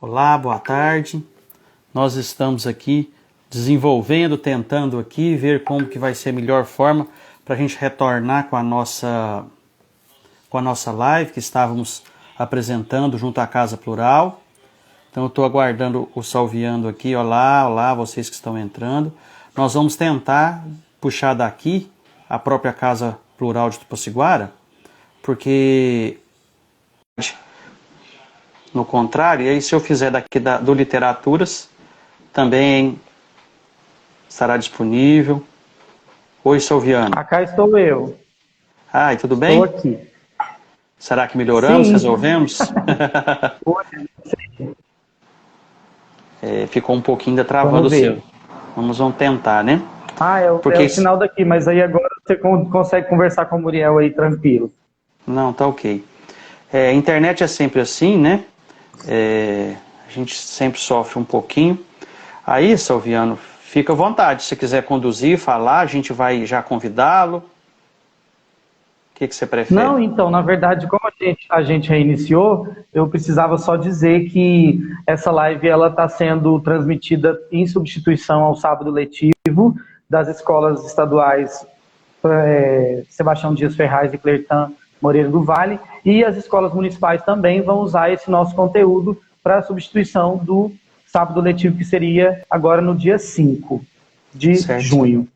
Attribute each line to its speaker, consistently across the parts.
Speaker 1: Olá, boa tarde. Nós estamos aqui desenvolvendo, tentando aqui ver como que vai ser a melhor forma para a gente retornar com a nossa live que estávamos apresentando junto à Casa Plural. Então eu estou aguardando o Salviano aqui. Olá, olá, vocês que estão entrando. Nós vamos tentar puxar daqui a própria Casa Plural de Tupaciguara, porque no contrário, e aí se eu fizer daqui do Literaturas, também estará disponível. Oi, Salviano.
Speaker 2: Cá estou eu.
Speaker 1: Ai, tudo bem?
Speaker 2: Estou aqui.
Speaker 1: Será que melhoramos,
Speaker 2: Sim.
Speaker 1: resolvemos? Ficou um pouquinho ainda travando o
Speaker 2: Vamos
Speaker 1: seu.
Speaker 2: ver.
Speaker 1: Vamos tentar, né?
Speaker 2: É
Speaker 1: Porque
Speaker 2: o sinal daqui, mas aí agora você consegue conversar com o Muriel aí tranquilo.
Speaker 1: Não, tá ok. A internet é sempre assim, né? A gente sempre sofre um pouquinho. Aí, Salviano, fica à vontade. Se quiser conduzir, falar, a gente vai já convidá-lo. O que você prefere?
Speaker 2: Não, então, na verdade, como a gente reiniciou, eu precisava só dizer que essa live ela está sendo transmitida em substituição ao sábado letivo das escolas estaduais Sebastião Dias Ferraz e Clertan Moreira do Vale, e as escolas municipais também vão usar esse nosso conteúdo para a substituição do sábado letivo, que seria agora no dia 5 de junho.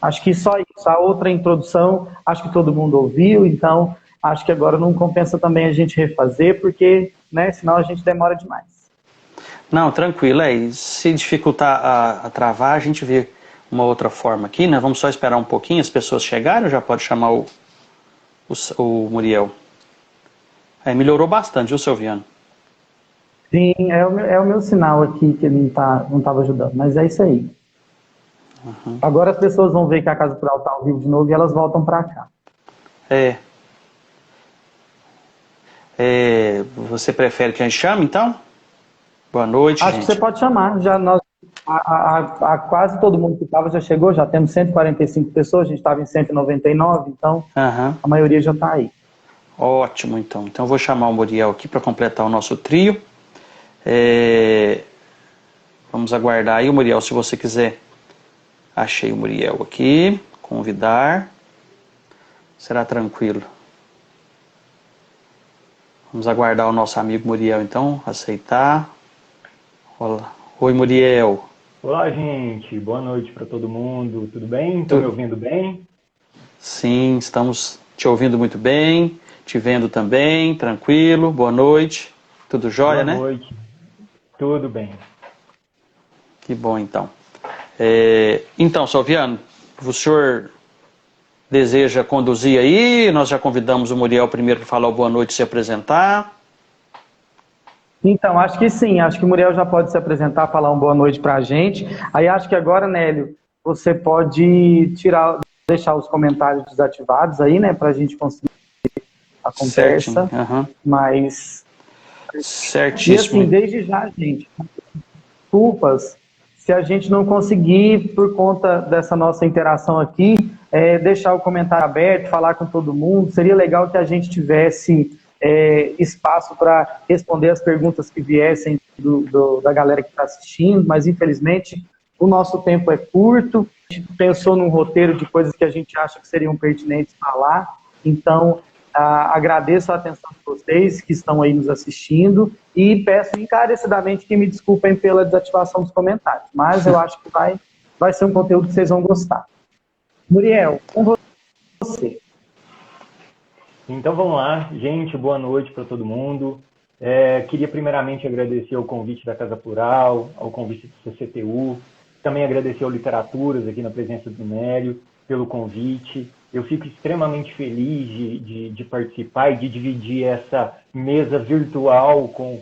Speaker 2: Acho que só isso. A outra introdução, acho que todo mundo ouviu, então acho que agora não compensa também a gente refazer, porque, né, senão a gente demora demais.
Speaker 1: Não, tranquilo. E se dificultar a travar, a gente vê uma outra forma aqui, né? Vamos só esperar um pouquinho, as pessoas chegarem, já pode chamar o Muriel. Melhorou bastante, viu, Silviano?
Speaker 2: Sim, é o meu sinal aqui que ele não estava ajudando, mas é isso aí. Uhum. Agora as pessoas vão ver que a Casa Plural está ao vivo de novo e elas voltam para cá.
Speaker 1: Você prefere que a gente chame, então? Boa noite,
Speaker 2: Acho que você pode chamar. Já quase todo mundo que estava já chegou, já temos 145 pessoas, a gente estava em 199, então a maioria já está aí.
Speaker 1: Ótimo, então. Então eu vou chamar o Muriel aqui para completar o nosso trio. Vamos aguardar aí, Muriel, se você quiser. Achei o Muriel aqui. Convidar. Será tranquilo. Vamos aguardar o nosso amigo Muriel, então. Aceitar. Olá. Oi, Muriel.
Speaker 3: Olá, gente. Boa noite para todo mundo. Tudo bem? Estão me ouvindo bem?
Speaker 1: Sim, estamos te ouvindo muito bem. Te vendo também. Tranquilo. Boa noite. Tudo jóia, né?
Speaker 3: Boa noite. Tudo bem.
Speaker 1: Que bom, então. Então, Salviano, o senhor deseja conduzir aí? Nós já convidamos o Muriel primeiro para falar o boa noite e se apresentar.
Speaker 2: Então, acho que sim. Acho que o Muriel já pode se apresentar, falar uma boa noite para a gente. Aí acho que agora, Nélio, você pode deixar os comentários desativados aí, né, para a gente conseguir a conversa. Mas
Speaker 1: certíssimo.
Speaker 2: E assim, desde já, gente, desculpas se a gente não conseguir, por conta dessa nossa interação aqui, deixar o comentário aberto, falar com todo mundo. Seria legal que a gente tivesse espaço para responder as perguntas que viessem da galera que está assistindo, mas infelizmente o nosso tempo é curto. A gente pensou num roteiro de coisas que a gente acha que seriam pertinentes falar, então agradeço a atenção de vocês que estão aí nos assistindo e peço encarecidamente que me desculpem pela desativação dos comentários, mas eu acho que vai ser um conteúdo que vocês vão gostar. Muriel, com você.
Speaker 3: Então vamos lá, gente, boa noite para todo mundo. Queria primeiramente agradecer o convite da Casa Plural, ao convite do CCTU, também agradecer ao Literaturas aqui na presença do Nélio pelo convite. Eu fico extremamente feliz de participar e de dividir essa mesa virtual com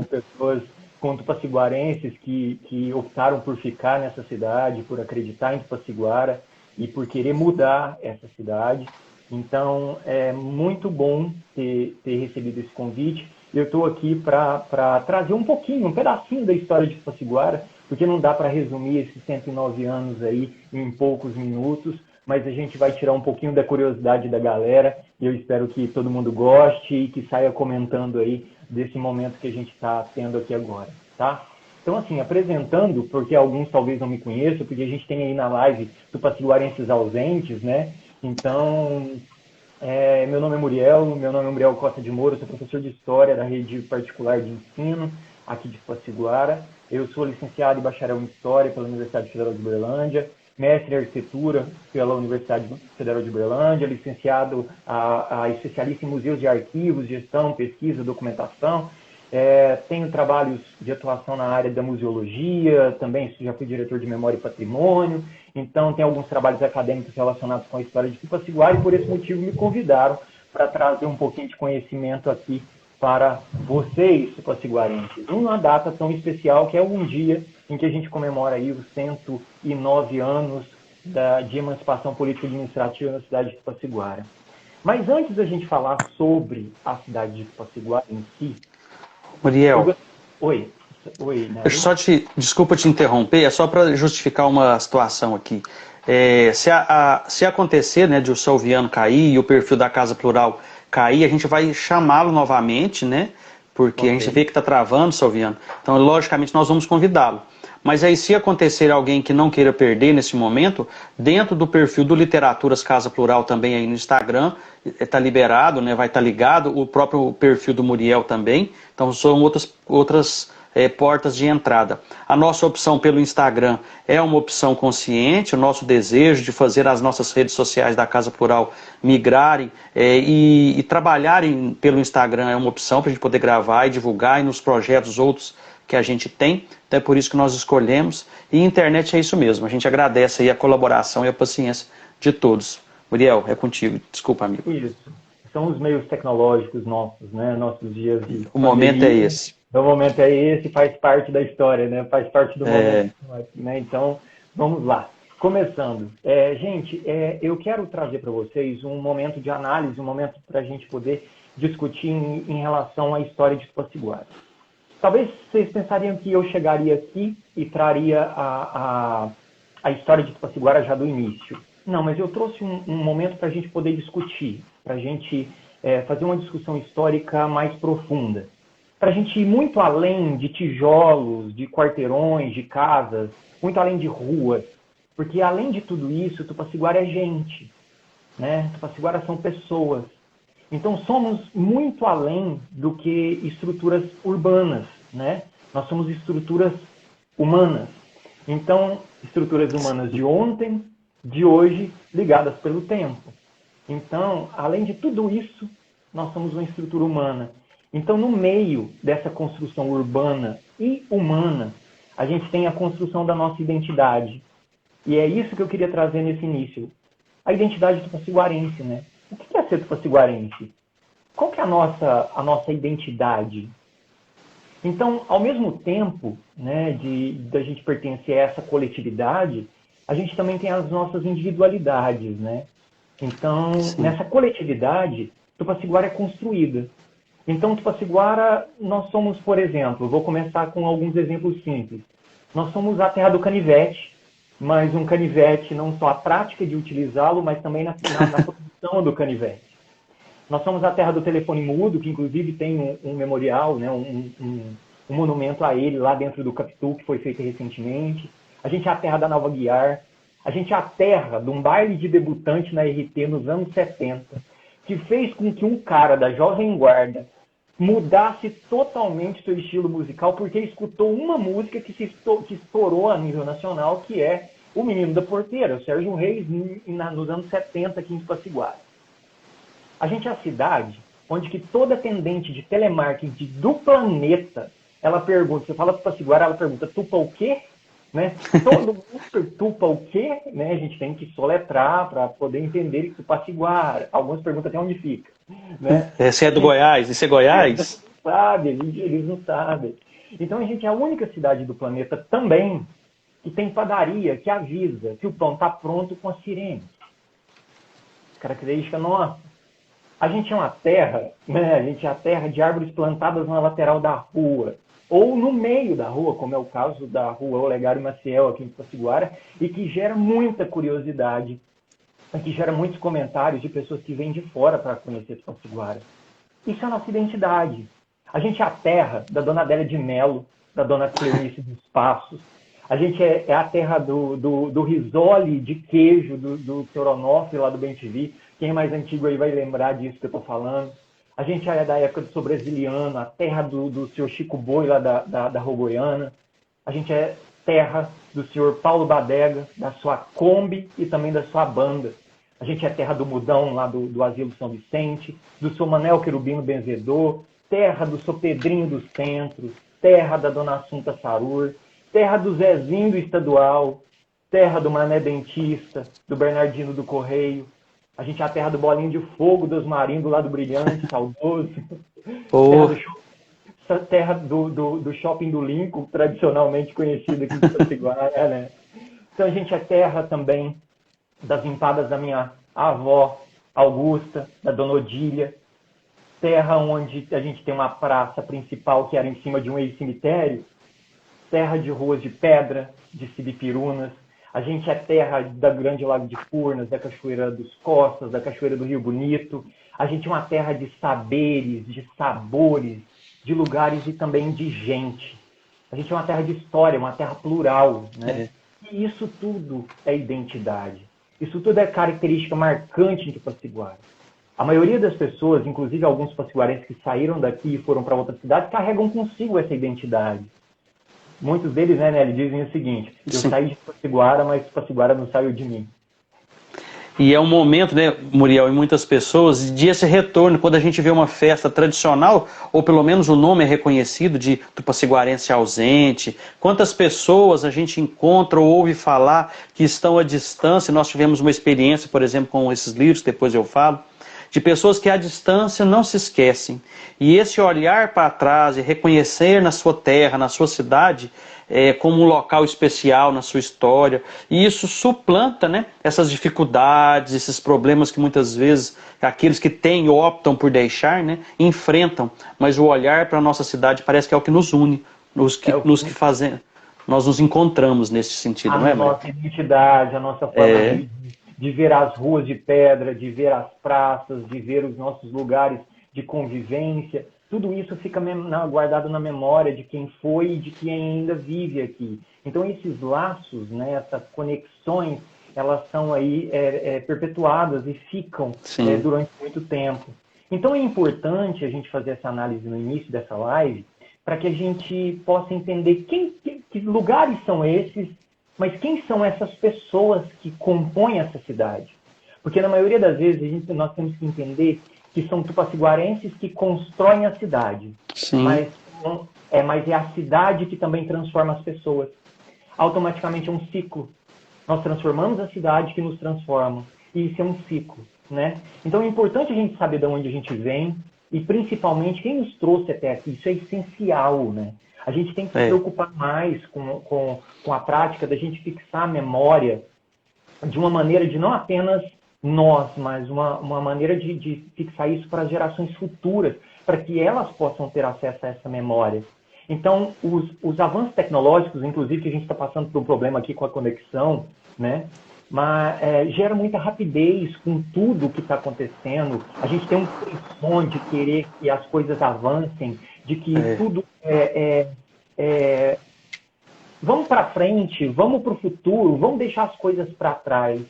Speaker 3: pessoas, com tupaciguarenses que optaram por ficar nessa cidade, por acreditar em Tupaciguara e por querer mudar essa cidade. Então, é muito bom ter recebido esse convite. Eu estou aqui para trazer um pedacinho da história de Tupaciguara, porque não dá para resumir esses 109 anos aí em poucos minutos, mas a gente vai tirar um pouquinho da curiosidade da galera e eu espero que todo mundo goste e que saia comentando aí desse momento que a gente está tendo aqui agora, tá? Então, assim, apresentando, porque alguns talvez não me conheçam, porque a gente tem aí na live tupaciguarenses ausentes, né? Então, meu nome é Muriel Costa de Moura, sou professor de História da rede particular de ensino aqui de Tupaciguara. Eu sou licenciado e bacharel em História pela Universidade Federal de Uberlândia, mestre em Arquitetura pela Universidade Federal de Uberlândia, licenciado a especialista em museus de arquivos, gestão, pesquisa, documentação. Tenho trabalhos de atuação na área da museologia, também já fui diretor de Memória e Patrimônio, então tenho alguns trabalhos acadêmicos relacionados com a história de Tupaciguara e por esse motivo me convidaram para trazer um pouquinho de conhecimento aqui para vocês, tupaciguarenses. Uma data tão especial que é um dia em que a gente comemora aí os 109 anos de emancipação política e administrativa na cidade de Tupaciguara. Mas antes da gente falar sobre a cidade de Tupaciguara em si...
Speaker 1: Muriel,
Speaker 3: Oi, né?
Speaker 1: Desculpa te interromper, é só para justificar uma situação aqui. Se acontecer, né, de o Salviano cair e o perfil da Casa Plural cair, a gente vai chamá-lo novamente, né? Porque a gente vê que está travando, Salviano. Então, logicamente, nós vamos convidá-lo. Mas aí, se acontecer alguém que não queira perder nesse momento, dentro do perfil do Literaturas Casa Plural também aí no Instagram, está liberado, né? Vai estar ligado, o próprio perfil do Muriel também. Então, são outras portas de entrada. A nossa opção pelo Instagram é uma opção consciente, o nosso desejo de fazer as nossas redes sociais da Casa Plural migrarem e trabalharem pelo Instagram é uma opção para a gente poder gravar e divulgar e nos projetos outros que a gente tem, então é por isso que nós escolhemos, e internet é isso mesmo, a gente agradece aí a colaboração e a paciência de todos. Muriel, é contigo, desculpa, amigo.
Speaker 3: Isso, são os meios tecnológicos nossos, né, nossos dias de
Speaker 1: O momento é esse.
Speaker 3: O momento é esse, faz parte da história, né, faz parte do momento, né, então vamos lá. Começando, gente, eu quero trazer para vocês um momento de análise, um momento para a gente poder discutir em relação à história de Tupaciguara. Talvez vocês pensariam que eu chegaria aqui e traria a história de Tupaciguara já do início. Não, mas eu trouxe um momento para a gente poder discutir, para a gente fazer uma discussão histórica mais profunda, para a gente ir muito além de tijolos, de quarteirões, de casas, muito além de ruas, porque além de tudo isso, Tupaciguara é gente, né? Tupaciguara são pessoas. Então, somos muito além do que estruturas urbanas, né? Nós somos estruturas humanas. Então, estruturas humanas de ontem, de hoje, ligadas pelo tempo. Então, além de tudo isso, nós somos uma estrutura humana. Então, no meio dessa construção urbana e humana, a gente tem a construção da nossa identidade. E é isso que eu queria trazer nesse início. A identidade tupaciguarense, né? O que é ser tupaciguarense? Qual que é a nossa identidade? Então, ao mesmo tempo, né, da gente pertencer a essa coletividade, a gente também tem as nossas individualidades, né? Então, nessa coletividade, Tupaciguara é construída. Então, Tupaciguara, nós somos, por exemplo, vou começar com alguns exemplos simples. Nós somos a terra do canivete, mas um canivete não só a prática de utilizá-lo, mas também na produção do canivete. Nós somos a terra do telefone mudo, que inclusive tem um memorial, né, um monumento a ele lá dentro do Capitu, que foi feito recentemente. A gente é a terra da Nova Guiar. A gente é a terra de um baile de debutante na RT nos anos 70, que fez com que um cara da Jovem Guarda mudasse totalmente seu estilo musical, porque escutou uma música que estourou a nível nacional, que é O Menino da Porteira, o Sérgio Reis, nos anos 70 aqui em Tupaciguara. A gente é a cidade onde que toda atendente de telemarketing do planeta, ela pergunta, você fala Tupaciguara, ela pergunta, tupa o quê? Né? Todo mundo tupa o quê? Né? A gente tem que soletrar para poder entender que Tupaciguara. Alguns perguntam até onde fica. Né?
Speaker 1: Esse é do Goiás? Esse é Goiás?
Speaker 3: Eles não sabem. Então a gente é a única cidade do planeta também que tem padaria que avisa que o pão está pronto com a sirene. Característica nossa. A gente é uma terra, né? A gente é a terra de árvores plantadas na lateral da rua, ou no meio da rua, como é o caso da rua Olegário Maciel, aqui em Tupaciguara, e que gera muita curiosidade que gera muitos comentários de pessoas que vêm de fora para conhecer Tupaciguara. Isso é a nossa identidade. A gente é a terra da Dona Adélia de Mello, da Dona Cleonice dos Passos. A gente é a terra do risole de queijo do Sr. Onofre, lá do BenTV. Quem é mais antigo aí vai lembrar disso que eu estou falando. A gente é da época do Sr. Brasiliano, a terra do Sr. Chico Boi, lá da Rogoiana. A gente é terra do Sr. Paulo Badega, da sua Kombi e também da sua banda. A gente é terra do Mudão, lá do Asilo São Vicente, do Sr. Manel Querubino Benzedor, terra do Sr. Pedrinho dos Centros, terra da Dona Assunta Sarur, terra do Zezinho do Estadual, terra do Mané Dentista, do Bernardino do Correio. A gente é a terra do Bolinho de Fogo, dos Marinhos, do Lado Brilhante, saudoso. Terra do Shopping do Lincoln, tradicionalmente conhecido aqui em Potiguara, né? Então a gente é terra também das empadas da minha avó Augusta, da Dona Odília, terra onde a gente tem uma praça principal que era em cima de um ex-cemitério, terra de ruas de pedra, de Cibipirunas. A gente é terra da Grande Lago de Furnas, da Cachoeira dos Costas, da Cachoeira do Rio Bonito. A gente é uma terra de saberes, de sabores, de lugares e também de gente. A gente é uma terra de história, uma terra plural, né? E isso tudo é identidade. Isso tudo é característica marcante de Tupaciguara. A maioria das pessoas, inclusive alguns tupaciguarenses que saíram daqui e foram para outras cidades, carregam consigo essa identidade. Muitos deles, né, Nelly, dizem o seguinte: eu saí de Tupaciguara, mas Tupaciguara não saiu de mim.
Speaker 1: E é um momento, né, Muriel, e muitas pessoas, de esse retorno, quando a gente vê uma festa tradicional, ou pelo menos o nome é reconhecido de tupaciguarense ausente. Quantas pessoas a gente encontra ou ouve falar que estão à distância? Nós tivemos uma experiência, por exemplo, com esses livros, que depois eu falo, de pessoas que à distância não se esquecem. E esse olhar para trás e reconhecer na sua terra, na sua cidade, como um local especial na sua história. E isso suplanta, né, essas dificuldades, esses problemas que muitas vezes aqueles que têm ou optam por deixar, né, enfrentam. Mas o olhar para a nossa cidade parece que é o que nos une, nos que fazem. Nós nos encontramos nesse sentido, não é, Maria?
Speaker 3: A nossa identidade, a nossa forma de ver as ruas de pedra, de ver as praças, de ver os nossos lugares de convivência, tudo isso fica guardado na memória de quem foi e de quem ainda vive aqui. Então esses laços, né, essas conexões, elas são aí perpetuadas e ficam durante muito tempo. Então é importante a gente fazer essa análise no início dessa live para que a gente possa entender que lugares são esses, mas quem são essas pessoas que compõem essa cidade? Porque na maioria das vezes nós temos que entender que são tupaciguarenses que constroem a cidade. Mas é a cidade que também transforma as pessoas. Automaticamente é um ciclo. Nós transformamos a cidade que nos transforma. E isso é um ciclo, né? Então é importante a gente saber de onde a gente vem e principalmente quem nos trouxe até aqui. Isso é essencial, né? A gente tem que se preocupar mais com a prática da gente fixar a memória de uma maneira de não apenas nós, mas uma maneira de fixar isso para as gerações futuras, para que elas possam ter acesso a essa memória. Então, os avanços tecnológicos, inclusive que a gente está passando por um problema aqui com a conexão, né? Mas gera muita rapidez com tudo que está acontecendo. A gente tem um frisson de querer que as coisas avancem, de que tudo vamos para frente, vamos para o futuro, vamos deixar as coisas para trás.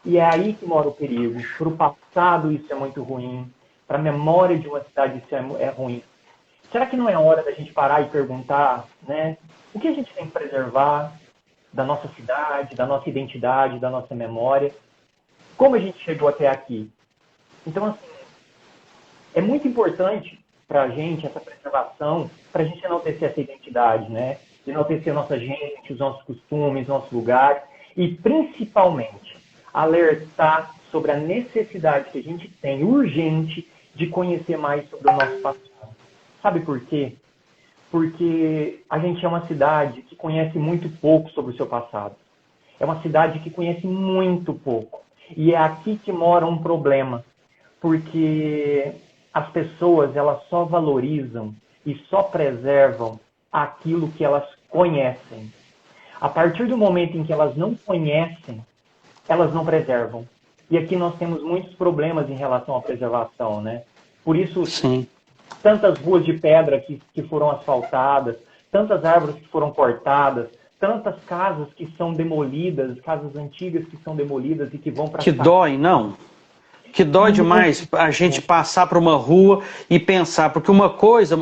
Speaker 3: E é aí que mora o perigo. Para o passado isso é muito ruim, para a memória de uma cidade isso é ruim. Será que não é hora da gente parar e perguntar, né, o que a gente tem que preservar da nossa cidade, da nossa identidade, da nossa memória? Como a gente chegou até aqui? Então, assim, é muito importante para a gente essa preservação, para a gente enaltecer essa identidade, né? Enaltecer a nossa gente, os nossos costumes, nossos lugares e, principalmente, alertar sobre a necessidade que a gente tem, urgente, de conhecer mais sobre o nosso passado. Sabe por quê? Porque a gente é uma cidade que conhece muito pouco sobre o seu passado. É uma cidade que conhece muito pouco. E é aqui que mora um problema. Porque as pessoas, elas só valorizam e só preservam aquilo que elas conhecem. A partir do momento em que elas não conhecem, elas não preservam. E aqui nós temos muitos problemas em relação à preservação, né? Por isso,
Speaker 1: Sim.
Speaker 3: tantas ruas de pedra que foram asfaltadas, tantas árvores que foram cortadas, tantas casas que são demolidas, casas antigas que são demolidas e que vão para...
Speaker 1: Que dói, não? Que dói demais a gente passar por uma rua e pensar, porque uma coisa,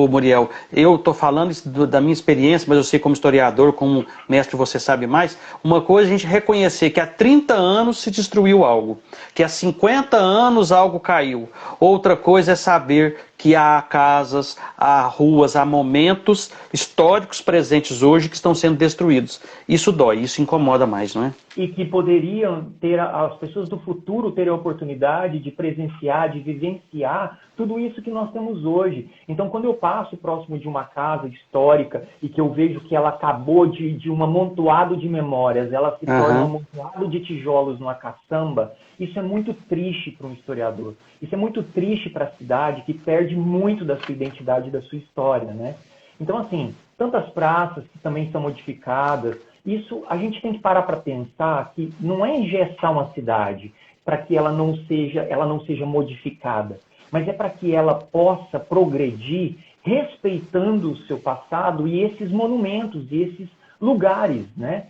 Speaker 1: Muriel, eu estou falando da minha experiência, mas eu sei como historiador, como mestre você sabe mais, uma coisa é a gente reconhecer que há 30 anos se destruiu algo, que há 50 anos algo caiu. Outra coisa é saber que há casas, há ruas, há momentos históricos presentes hoje que estão sendo destruídos. Isso dói, isso incomoda mais, não é?
Speaker 3: E que poderiam ter, as pessoas do futuro terem a oportunidade de presenciar, de vivenciar tudo isso que nós temos hoje. Então, quando eu passo próximo de uma casa histórica e que eu vejo que ela acabou de um amontoado de memórias, ela se torna um amontoado de tijolos numa caçamba, isso é muito triste para um historiador. Isso é muito triste para a cidade, que perde muito da sua identidade e da sua história, né? Então, assim, tantas praças que também são modificadas, isso a gente tem que parar para pensar que não é engessar uma cidade para que ela não seja modificada, mas é para que ela possa progredir respeitando o seu passado e esses monumentos, e esses lugares, né?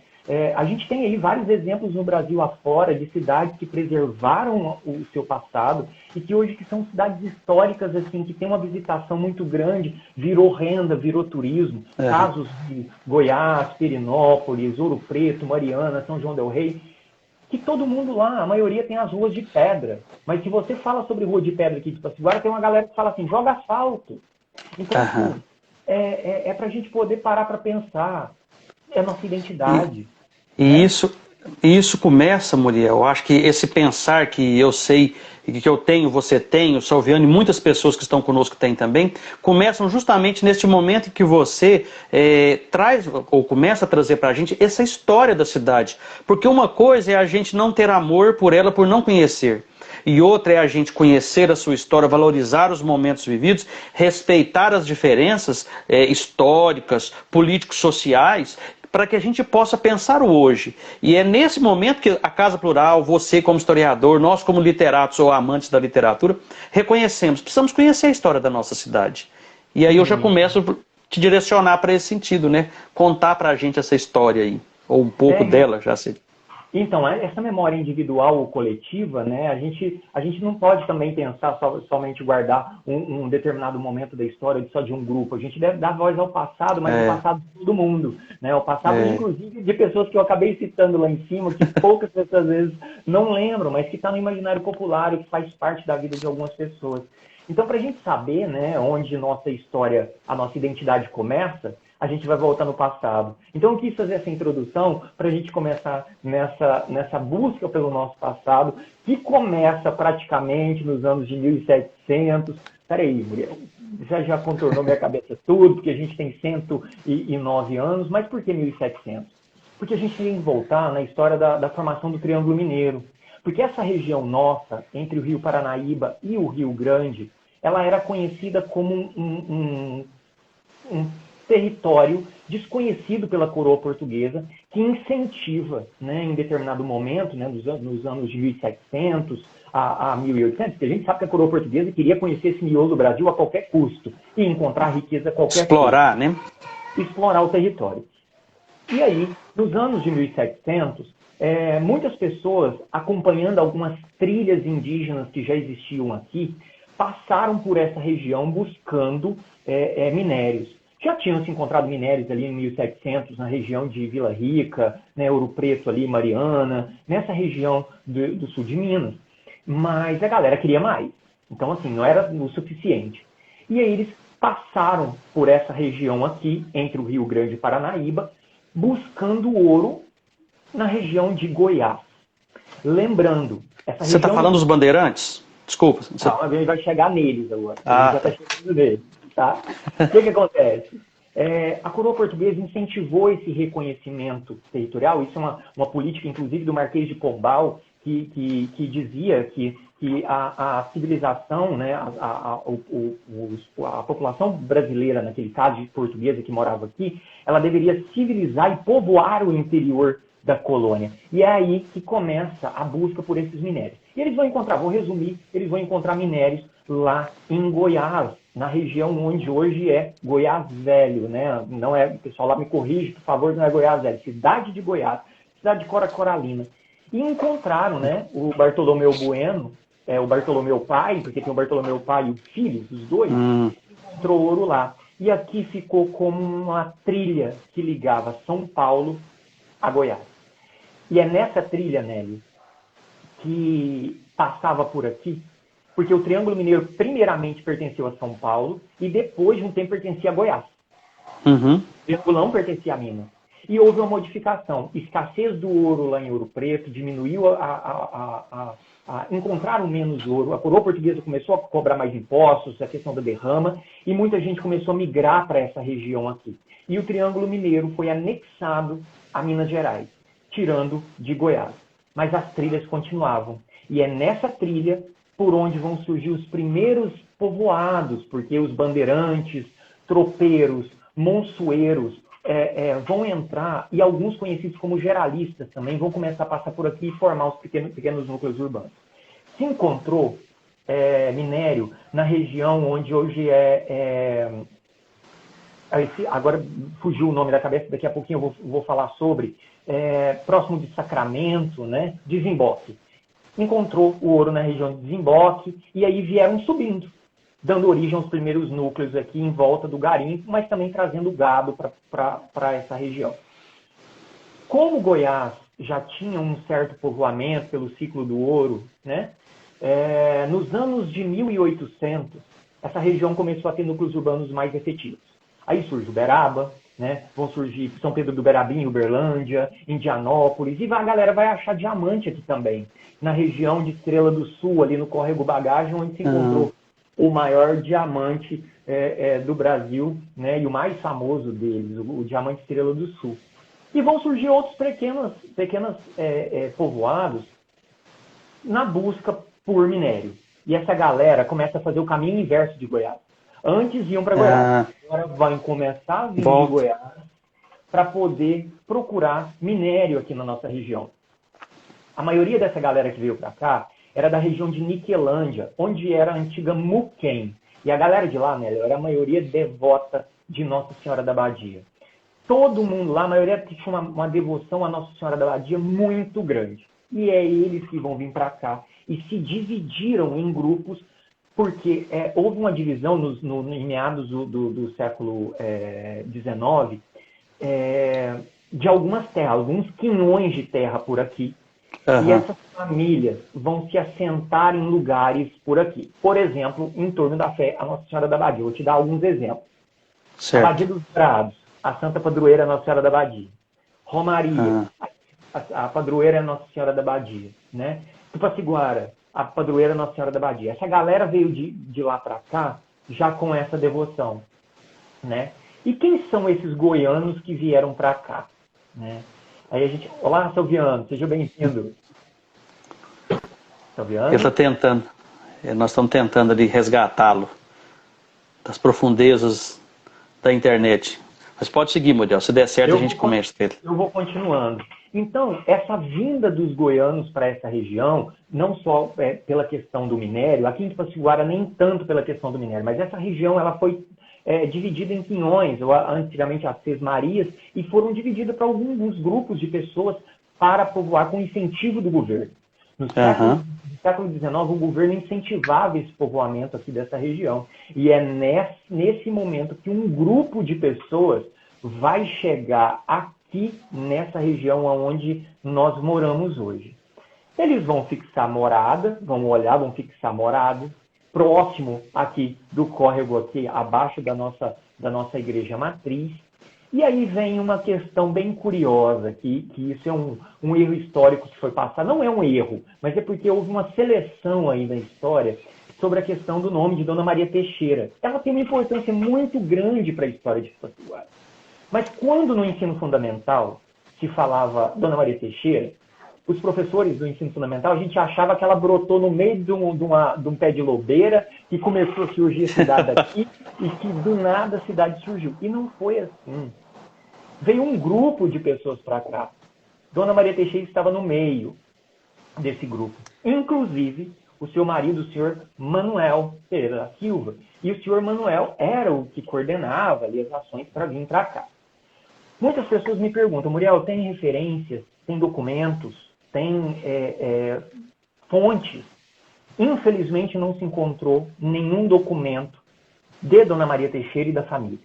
Speaker 3: A gente tem aí vários exemplos no Brasil afora de cidades que preservaram o seu passado e que hoje que são cidades históricas, assim, que tem uma visitação muito grande, virou renda, virou turismo. Casos de Goiás, Perinópolis, Ouro Preto, Mariana, São João del Rei, que todo mundo lá, a maioria tem as ruas de pedra. Mas se você fala sobre rua de pedra aqui de Passaguara, tem uma galera que fala assim, joga asfalto. Então, assim, é para a gente poder parar para pensar. É a nossa identidade.
Speaker 1: E isso começa, Muriel, eu acho que esse pensar que eu sei, que eu tenho, você tem, o Salviano e muitas pessoas que estão conosco têm também, começam justamente neste momento em que você traz, ou começa a trazer para a gente, essa história da cidade. Porque uma coisa é a gente não ter amor por ela, por não conhecer. E outra é a gente conhecer a sua história, valorizar os momentos vividos, respeitar as diferenças históricas, políticos, sociais, para que a gente possa pensar o hoje. E é nesse momento que a Casa Plural, você como historiador, nós como literatos ou amantes da literatura, reconhecemos, precisamos conhecer a história da nossa cidade. E aí eu já começo a te direcionar para esse sentido, né? Contar para a gente essa história aí, ou um pouco dela, já sei.
Speaker 3: Então, essa memória individual ou coletiva, né, a gente não pode também pensar somente guardar um determinado momento da história só de um grupo. A gente deve dar voz ao passado, mas ao passado de todo mundo. Né, ao passado, inclusive, de pessoas que eu acabei citando lá em cima, que poucas pessoas às vezes não lembram, mas que está no imaginário popular e que faz parte da vida de algumas pessoas. Então, para a gente saber, né, onde nossa história, a nossa identidade começa, a gente vai voltar no passado. Então, eu quis fazer essa introdução para a gente começar nessa busca pelo nosso passado, que começa praticamente nos anos de 1700. Peraí, Muriel, já contornou minha cabeça tudo, porque a gente tem 109 anos, mas por que 1700? Porque a gente tem que voltar na história da formação do Triângulo Mineiro. Porque essa região nossa, entre o Rio Paranaíba e o Rio Grande, ela era conhecida como um território desconhecido pela coroa portuguesa, que incentiva, né, em determinado momento, né, nos anos de 1700 a 1800, porque a gente sabe que a coroa portuguesa queria conhecer esse miolo do Brasil a qualquer custo e encontrar riqueza a qualquer
Speaker 1: Explorar,
Speaker 3: custo.
Speaker 1: né?
Speaker 3: Explorar o território. E aí, nos anos de 1700, muitas pessoas, acompanhando algumas trilhas indígenas que já existiam aqui, passaram por essa região buscando minérios. Já tinham se encontrado minérios ali em 1700, na região de Vila Rica, né, Ouro Preto ali, Mariana, nessa região do sul de Minas. Mas a galera queria mais. Então, assim, não era o suficiente. E aí eles passaram por essa região aqui, entre o Rio Grande e Paranaíba, buscando ouro na região de Goiás. Lembrando, essa região...
Speaker 1: Você está falando dos bandeirantes? Desculpa.
Speaker 3: Não, a gente vai chegar neles agora. A gente já está chegando neles. Tá? O que acontece? A coroa portuguesa incentivou esse reconhecimento territorial. Isso é uma política, inclusive, do Marquês de Pombal, que dizia que a civilização, né, a população brasileira, naquele caso de portuguesa que morava aqui, ela deveria civilizar e povoar o interior da colônia. E é aí que começa a busca por esses minérios. E eles vão encontrar, vou resumir, eles vão encontrar minérios lá em Goiás, na região onde hoje é Goiás Velho, né? Não é, o pessoal lá me corrige, por favor, não é Goiás Velho, cidade de Goiás, cidade de Cora Coralina. E encontraram, né, o Bartolomeu Bueno, o Bartolomeu pai, porque tem o Bartolomeu pai e o filho, os dois, encontrou ouro lá. E aqui ficou como uma trilha que ligava São Paulo a Goiás. E é nessa trilha, Nélio, que passava por aqui, porque o Triângulo Mineiro primeiramente pertenceu a São Paulo e depois de um tempo pertencia a Goiás. O Triangulão pertencia a Minas. E houve uma modificação. Escassez do ouro lá em Ouro Preto, diminuiu encontraram menos ouro, a coroa portuguesa começou a cobrar mais impostos, a questão da derrama, e muita gente começou a migrar para essa região aqui. E o Triângulo Mineiro foi anexado a Minas Gerais, tirando de Goiás. Mas as trilhas continuavam. E é nessa trilha por onde vão surgir os primeiros povoados, porque os bandeirantes, tropeiros, monçoeiros vão entrar, e alguns conhecidos como geralistas também vão começar a passar por aqui e formar os pequenos núcleos urbanos. Se encontrou minério na região onde hoje agora fugiu o nome da cabeça, daqui a pouquinho eu vou falar sobre, próximo de Sacramento, né, Desemboque. Encontrou o ouro na região de Desemboque, e aí vieram subindo, dando origem aos primeiros núcleos aqui em volta do garimpo, mas também trazendo gado para essa região. Como Goiás já tinha um certo povoamento pelo ciclo do ouro, né, nos anos de 1800, essa região começou a ter núcleos urbanos mais efetivos. Aí surge Uberaba, né, vão surgir São Pedro do Berabinho, Uberlândia, Indianópolis, e a galera vai achar diamante aqui também, na região de Estrela do Sul, ali no Córrego Bagagem, onde se encontrou o maior diamante do Brasil, né, e o mais famoso deles, o diamante Estrela do Sul. E vão surgir outros pequenos povoados na busca por minério. E essa galera começa a fazer o caminho inverso de Goiás. Antes iam para Goiás, agora vão começar a vir de Goiás para poder procurar minério aqui na nossa região. A maioria dessa galera que veio para cá era da região de Niquelândia, onde era a antiga Muquem. E a galera de lá, né, era a maioria devota de Nossa Senhora da Badia. Todo mundo lá, a maioria tinha uma devoção a Nossa Senhora da Badia muito grande. E é eles que vão vir para cá. E se dividiram em grupos, porque houve uma divisão em meados do século XIX de algumas terras, alguns quinhões de terra por aqui. E essas famílias vão se assentar em lugares por aqui. Por exemplo, em torno da fé a Nossa Senhora da Badia. Vou te dar alguns exemplos.
Speaker 1: Certo.
Speaker 3: A Badia dos Prados, a Santa Padroeira Nossa Senhora da Badia. Romaria, a Padroeira Nossa Senhora da Badia. Né? Tupaciguara, a Padroeira Nossa Senhora da Badia. Essa galera veio de lá para cá já com essa devoção. Né? E quem são esses goianos que vieram para cá? Né? Aí a gente... Olá, Salviano, seja bem-vindo. Salviano?
Speaker 1: Ele está tentando. Nós estamos tentando ali resgatá-lo das profundezas da internet. Mas pode seguir, Muriel. Se der certo, a gente começa com ele.
Speaker 3: Eu vou continuando. Então, essa vinda dos goianos para essa região, não só pela questão do minério, aqui em Tupaciguara nem tanto pela questão do minério, mas essa região ela foi dividida em quinhões, ou antigamente as sesmarias, e foram divididas para alguns grupos de pessoas para povoar com incentivo do governo. No século XIX, o governo incentivava esse povoamento aqui dessa região. E é nesse momento que um grupo de pessoas vai chegar aqui nessa região onde nós moramos hoje. Eles vão fixar morada, vão fixar morada, próximo aqui do córrego, aqui abaixo da nossa igreja matriz. E aí vem uma questão bem curiosa, que isso é um erro histórico que foi passado. Não é um erro, mas é porque houve uma seleção aí na história sobre a questão do nome de Dona Maria Teixeira. Ela tem uma importância muito grande para a história de Tupaciguara. Mas quando no ensino fundamental se falava Dona Maria Teixeira, os professores do ensino fundamental, a gente achava que ela brotou no meio de um pé de lobeira, que começou a surgir a cidade aqui, e que do nada a cidade surgiu. E não foi assim. Veio um grupo de pessoas para cá, Dona Maria Teixeira estava no meio desse grupo. Inclusive, o seu marido, o senhor Manuel Pereira da Silva. E o senhor Manuel era o que coordenava ali as ações para vir para cá. Muitas pessoas me perguntam, Muriel, tem referências, tem documentos, tem fontes? Infelizmente, não se encontrou nenhum documento de Dona Maria Teixeira e da família.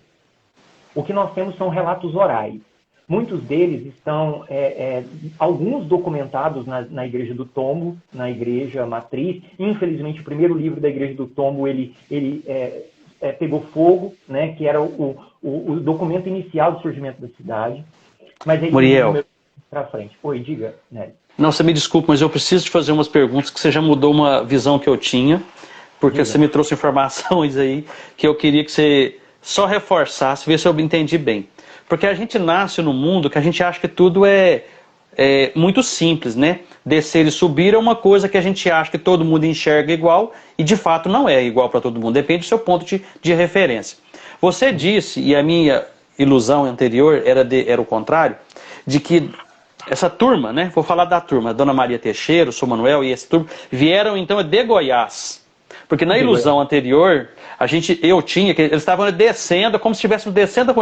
Speaker 3: O que nós temos são relatos orais. Muitos deles estão, alguns documentados na Igreja do Tombo, na Igreja Matriz. Infelizmente, o primeiro livro da Igreja do Tombo, ele pegou fogo, né, que era o documento inicial do surgimento da cidade. Mas aí,
Speaker 1: Muriel,
Speaker 3: para frente. Oi, diga, Nery.
Speaker 1: Não, você me desculpe, mas eu preciso te fazer umas perguntas que você já mudou uma visão que eu tinha, porque
Speaker 3: Diga.
Speaker 1: você me trouxe informações aí que eu queria que você só reforçasse, ver se eu entendi bem. Porque a gente nasce num mundo que a gente acha que tudo é muito simples, né? Descer e subir é uma coisa que a gente acha que todo mundo enxerga igual e de fato não é igual para todo mundo, depende do seu ponto de referência. Você disse, e a minha ilusão anterior era o contrário, de que essa turma, né? Vou falar da turma, Dona Maria Teixeira, o Sr. Manuel e essa turma, vieram então de Goiás. Porque na ilusão anterior, eu tinha que eles estavam descendo, como se estivéssemos descendo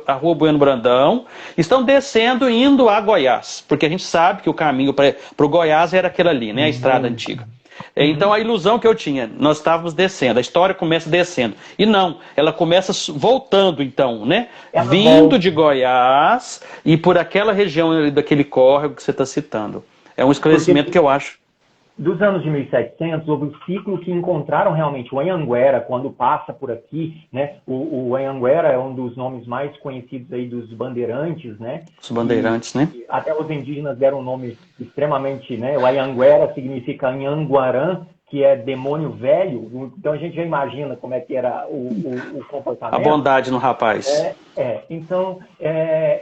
Speaker 1: a Rua Bueno Brandão, estão descendo indo a Goiás. Porque a gente sabe que o caminho para o Goiás era aquele ali, né? A estrada antiga. Então a ilusão que eu tinha, nós estávamos descendo, a história começa descendo. E não, ela começa voltando então, né? Vindo de Goiás e por aquela região daquele córrego que você está citando. É um esclarecimento que eu acho.
Speaker 3: Dos anos de 1700, houve um ciclo que encontraram realmente o Anhanguera, quando passa por aqui, né? O Anhanguera é um dos nomes mais conhecidos aí dos bandeirantes, né?
Speaker 1: Os bandeirantes, né?
Speaker 3: Até os indígenas deram um nome extremamente, né? O Anhanguera significa Anhanguarã, que é demônio velho. Então a gente já imagina como é que era o comportamento.
Speaker 1: A bondade no rapaz.
Speaker 3: Então,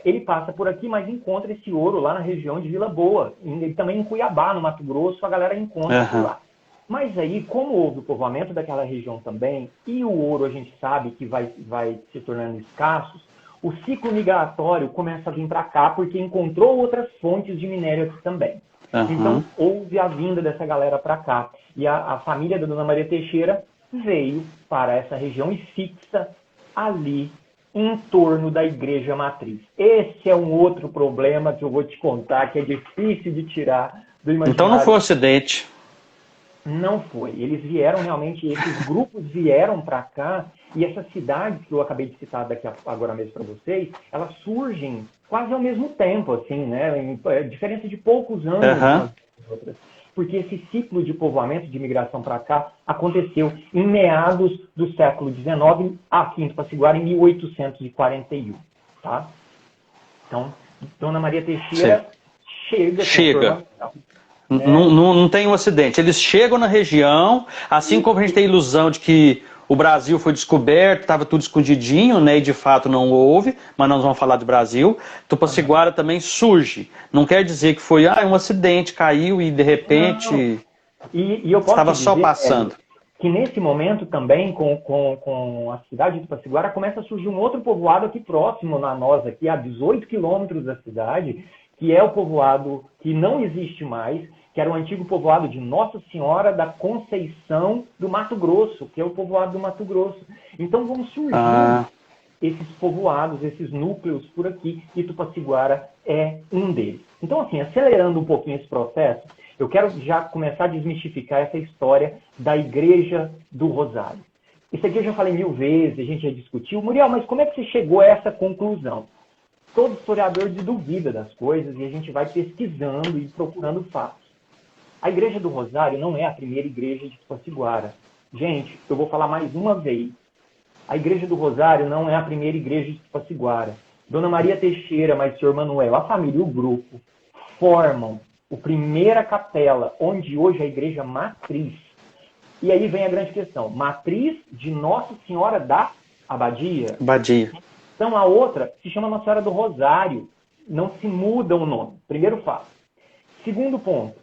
Speaker 3: ele passa por aqui, mas encontra esse ouro lá na região de Vila Boa. E também em Cuiabá, no Mato Grosso, a galera encontra por lá. Mas aí, como houve o povoamento daquela região também, e o ouro a gente sabe que vai se tornando escassos, o ciclo migratório começa a vir para cá, porque encontrou outras fontes de minério aqui também. Então, houve a vinda dessa galera para cá. E a família da Dona Maria Teixeira veio para essa região e fixa ali em torno da Igreja Matriz. Esse é um outro problema que eu vou te contar, que é difícil de tirar do imaginário.
Speaker 1: Então não foi um acidente.
Speaker 3: Não foi. Eles vieram realmente, esses grupos vieram para cá, e essas cidades que eu acabei de citar daqui agora mesmo para vocês, elas surgem quase ao mesmo tempo, assim, né? Diferença de poucos anos umas das outras. Porque esse ciclo de povoamento, de imigração para cá, aconteceu em meados do século XIX, aqui em Tupaciguara, em 1841, tá? Então, Dona Maria Teixeira chega.
Speaker 1: Não tem um acidente. Eles chegam na região, assim como a gente tem a ilusão de que o Brasil foi descoberto, estava tudo escondidinho, né? E de fato não houve, mas nós vamos falar do Brasil. Tupaciguara também surge. Não quer dizer que foi um acidente, caiu e de repente
Speaker 3: E eu posso
Speaker 1: estava
Speaker 3: dizer,
Speaker 1: só passando.
Speaker 3: Que nesse momento também, com a cidade de Tupaciguara, começa a surgir um outro povoado aqui próximo a nós, aqui a 18 quilômetros da cidade, que é o povoado que não existe mais, que era o antigo povoado de Nossa Senhora da Conceição do Mato Grosso, que é o povoado do Mato Grosso. Então vão surgindo esses povoados, esses núcleos por aqui, e Tupaciguara é um deles. Então, assim, acelerando um pouquinho esse processo, eu quero já começar a desmistificar essa história da Igreja do Rosário. Isso aqui eu já falei 1000 vezes, a gente já discutiu. Muriel, mas como é que você chegou a essa conclusão? Todo historiador duvida das coisas e a gente vai pesquisando e procurando fatos. A Igreja do Rosário não é a primeira igreja de Tupaciguara. Gente, eu vou falar mais uma vez. A Igreja do Rosário não é a primeira igreja de Tupaciguara. Dona Maria Teixeira, mas o Sr. Manuel, a família e o grupo formam a primeira capela, onde hoje é a Igreja Matriz. E aí vem a grande questão. Matriz de Nossa Senhora da Abadia. Então a outra se chama Nossa Senhora do Rosário. Não se muda o nome. Primeiro fato. Segundo ponto.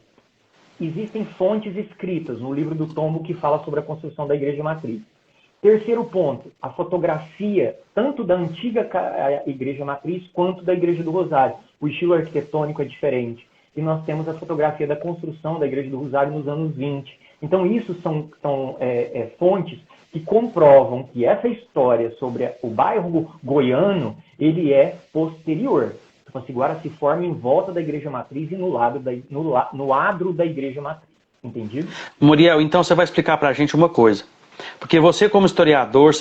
Speaker 3: Existem fontes escritas no livro do Tombo que fala sobre a construção da Igreja Matriz. Terceiro ponto, a fotografia, tanto da antiga Igreja Matriz quanto da Igreja do Rosário. O estilo arquitetônico é diferente. E nós temos a fotografia da construção da Igreja do Rosário nos anos 20. Então, isso são fontes que comprovam que essa história sobre o bairro goiano, ele é posterior. Tupaciguara se forma em volta da Igreja Matriz e no adro da Igreja Matriz. Entendido?
Speaker 1: Muriel, então você vai explicar para a gente uma coisa. Porque você, como historiador,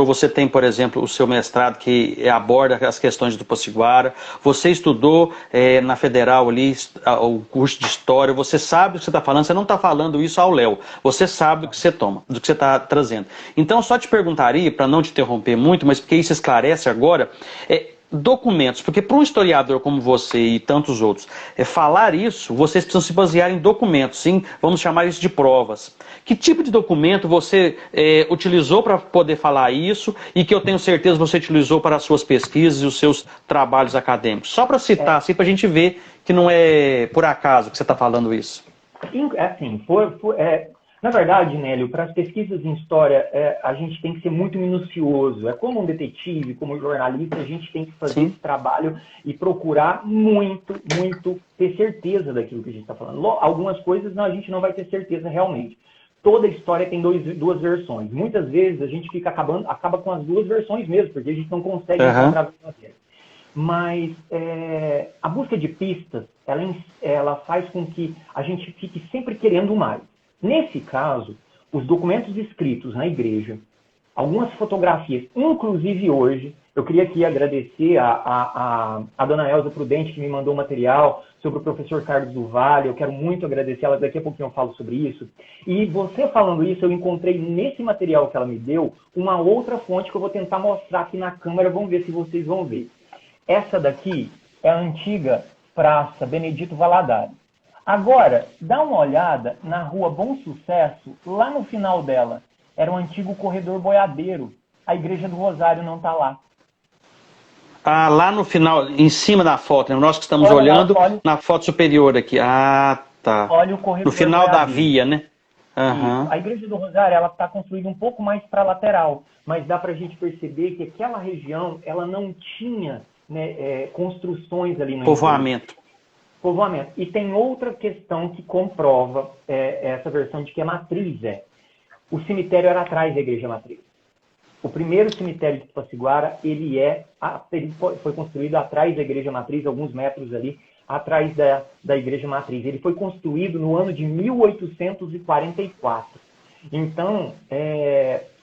Speaker 1: você tem, por exemplo, o seu mestrado que aborda as questões do Tupaciguara, você estudou na Federal ali o curso de História, você sabe o que você está falando, você não está falando isso ao léu, você sabe do que você está trazendo. Então, só te perguntaria, para não te interromper muito, mas porque isso esclarece agora, documentos, porque para um historiador como você e tantos outros, falar isso, vocês precisam se basear em documentos, sim, vamos chamar isso de provas. Que tipo de documento você utilizou para poder falar isso e que eu tenho certeza você utilizou para as suas pesquisas e os seus trabalhos acadêmicos? Só para citar, assim, para a gente ver que não é por acaso que você está falando isso.
Speaker 3: Assim, na verdade, Nélio, para as pesquisas em história, a gente tem que ser muito minucioso. É como um detetive, como jornalista, a gente tem que fazer esse trabalho e procurar muito ter certeza daquilo que a gente está falando. Algumas coisas a gente não vai ter certeza realmente. Toda história tem duas versões. Muitas vezes a gente acaba com as duas versões mesmo, porque a gente não consegue encontrar a verdadeira. Mas a busca de pistas, ela faz com que a gente fique sempre querendo mais. Nesse caso, os documentos escritos na igreja, algumas fotografias, inclusive hoje, eu queria aqui agradecer a dona Elza Prudente, que me mandou um material sobre o professor Carlos do Vale, eu quero muito agradecer ela, daqui a pouquinho eu falo sobre isso. E você falando isso, eu encontrei nesse material que ela me deu, uma outra fonte que eu vou tentar mostrar aqui na câmera, vamos ver se vocês vão ver. Essa daqui é a antiga Praça Benedito Valadares. Agora, dá uma olhada na rua Bom Sucesso, lá no final dela. Era um antigo corredor boiadeiro. A Igreja do Rosário não está lá.
Speaker 1: Ah, lá no final, em cima da foto, né? Nós que estamos olhando na foto superior aqui. Ah, tá.
Speaker 3: Olha o corredor
Speaker 1: no final
Speaker 3: boiadeiro.
Speaker 1: Da via, né? Uhum.
Speaker 3: A Igreja do Rosário, ela está construída um pouco mais para a lateral, mas dá para a gente perceber que aquela região, ela não tinha construções ali no
Speaker 1: Povoamento.
Speaker 3: E tem outra questão que comprova essa versão de que a matriz o cemitério era atrás da Igreja Matriz. O primeiro cemitério de Tupaciguara, ele foi construído atrás da Igreja Matriz, alguns metros ali, atrás da Igreja Matriz. Ele foi construído no ano de 1844. Então,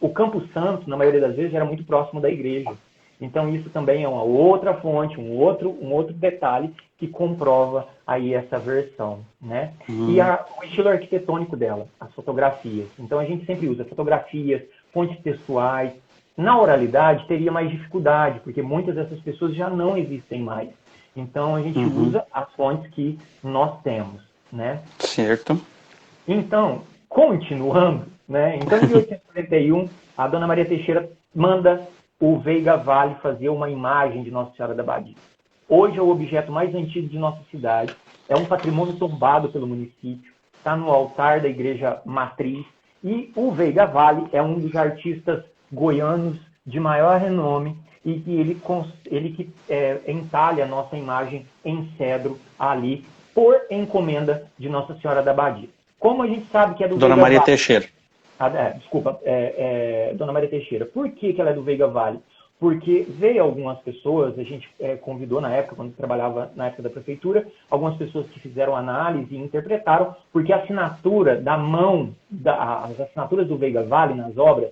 Speaker 3: o Campo Santo, na maioria das vezes, era muito próximo da igreja. Então, isso também é uma outra fonte, um outro detalhe que comprova aí essa versão, né? E o estilo arquitetônico dela, as fotografias. Então, a gente sempre usa fotografias, fontes textuais. Na oralidade, teria mais dificuldade, porque muitas dessas pessoas já não existem mais. Então, a gente usa as fontes que nós temos, né?
Speaker 1: Certo.
Speaker 3: Então, continuando, né? Então, em 1841, a dona Maria Teixeira manda o Veiga Vale fazer uma imagem de Nossa Senhora da Badia. Hoje é o objeto mais antigo de nossa cidade, é um patrimônio tombado pelo município, está no altar da Igreja Matriz, e o Veiga Vale é um dos artistas goianos de maior renome e que ele entalha a nossa imagem em cedro ali, por encomenda de Nossa Senhora da Badia. Como a gente sabe que é do
Speaker 1: Dona
Speaker 3: Veiga
Speaker 1: Maria
Speaker 3: Vale,
Speaker 1: Teixeira.
Speaker 3: Dona Maria Teixeira. Por que ela é do Veiga Vale? Porque veio algumas pessoas, a gente convidou na época, quando trabalhava na época da prefeitura, algumas pessoas que fizeram análise e interpretaram, porque a assinatura da mão, as assinaturas do Veiga Vale nas obras,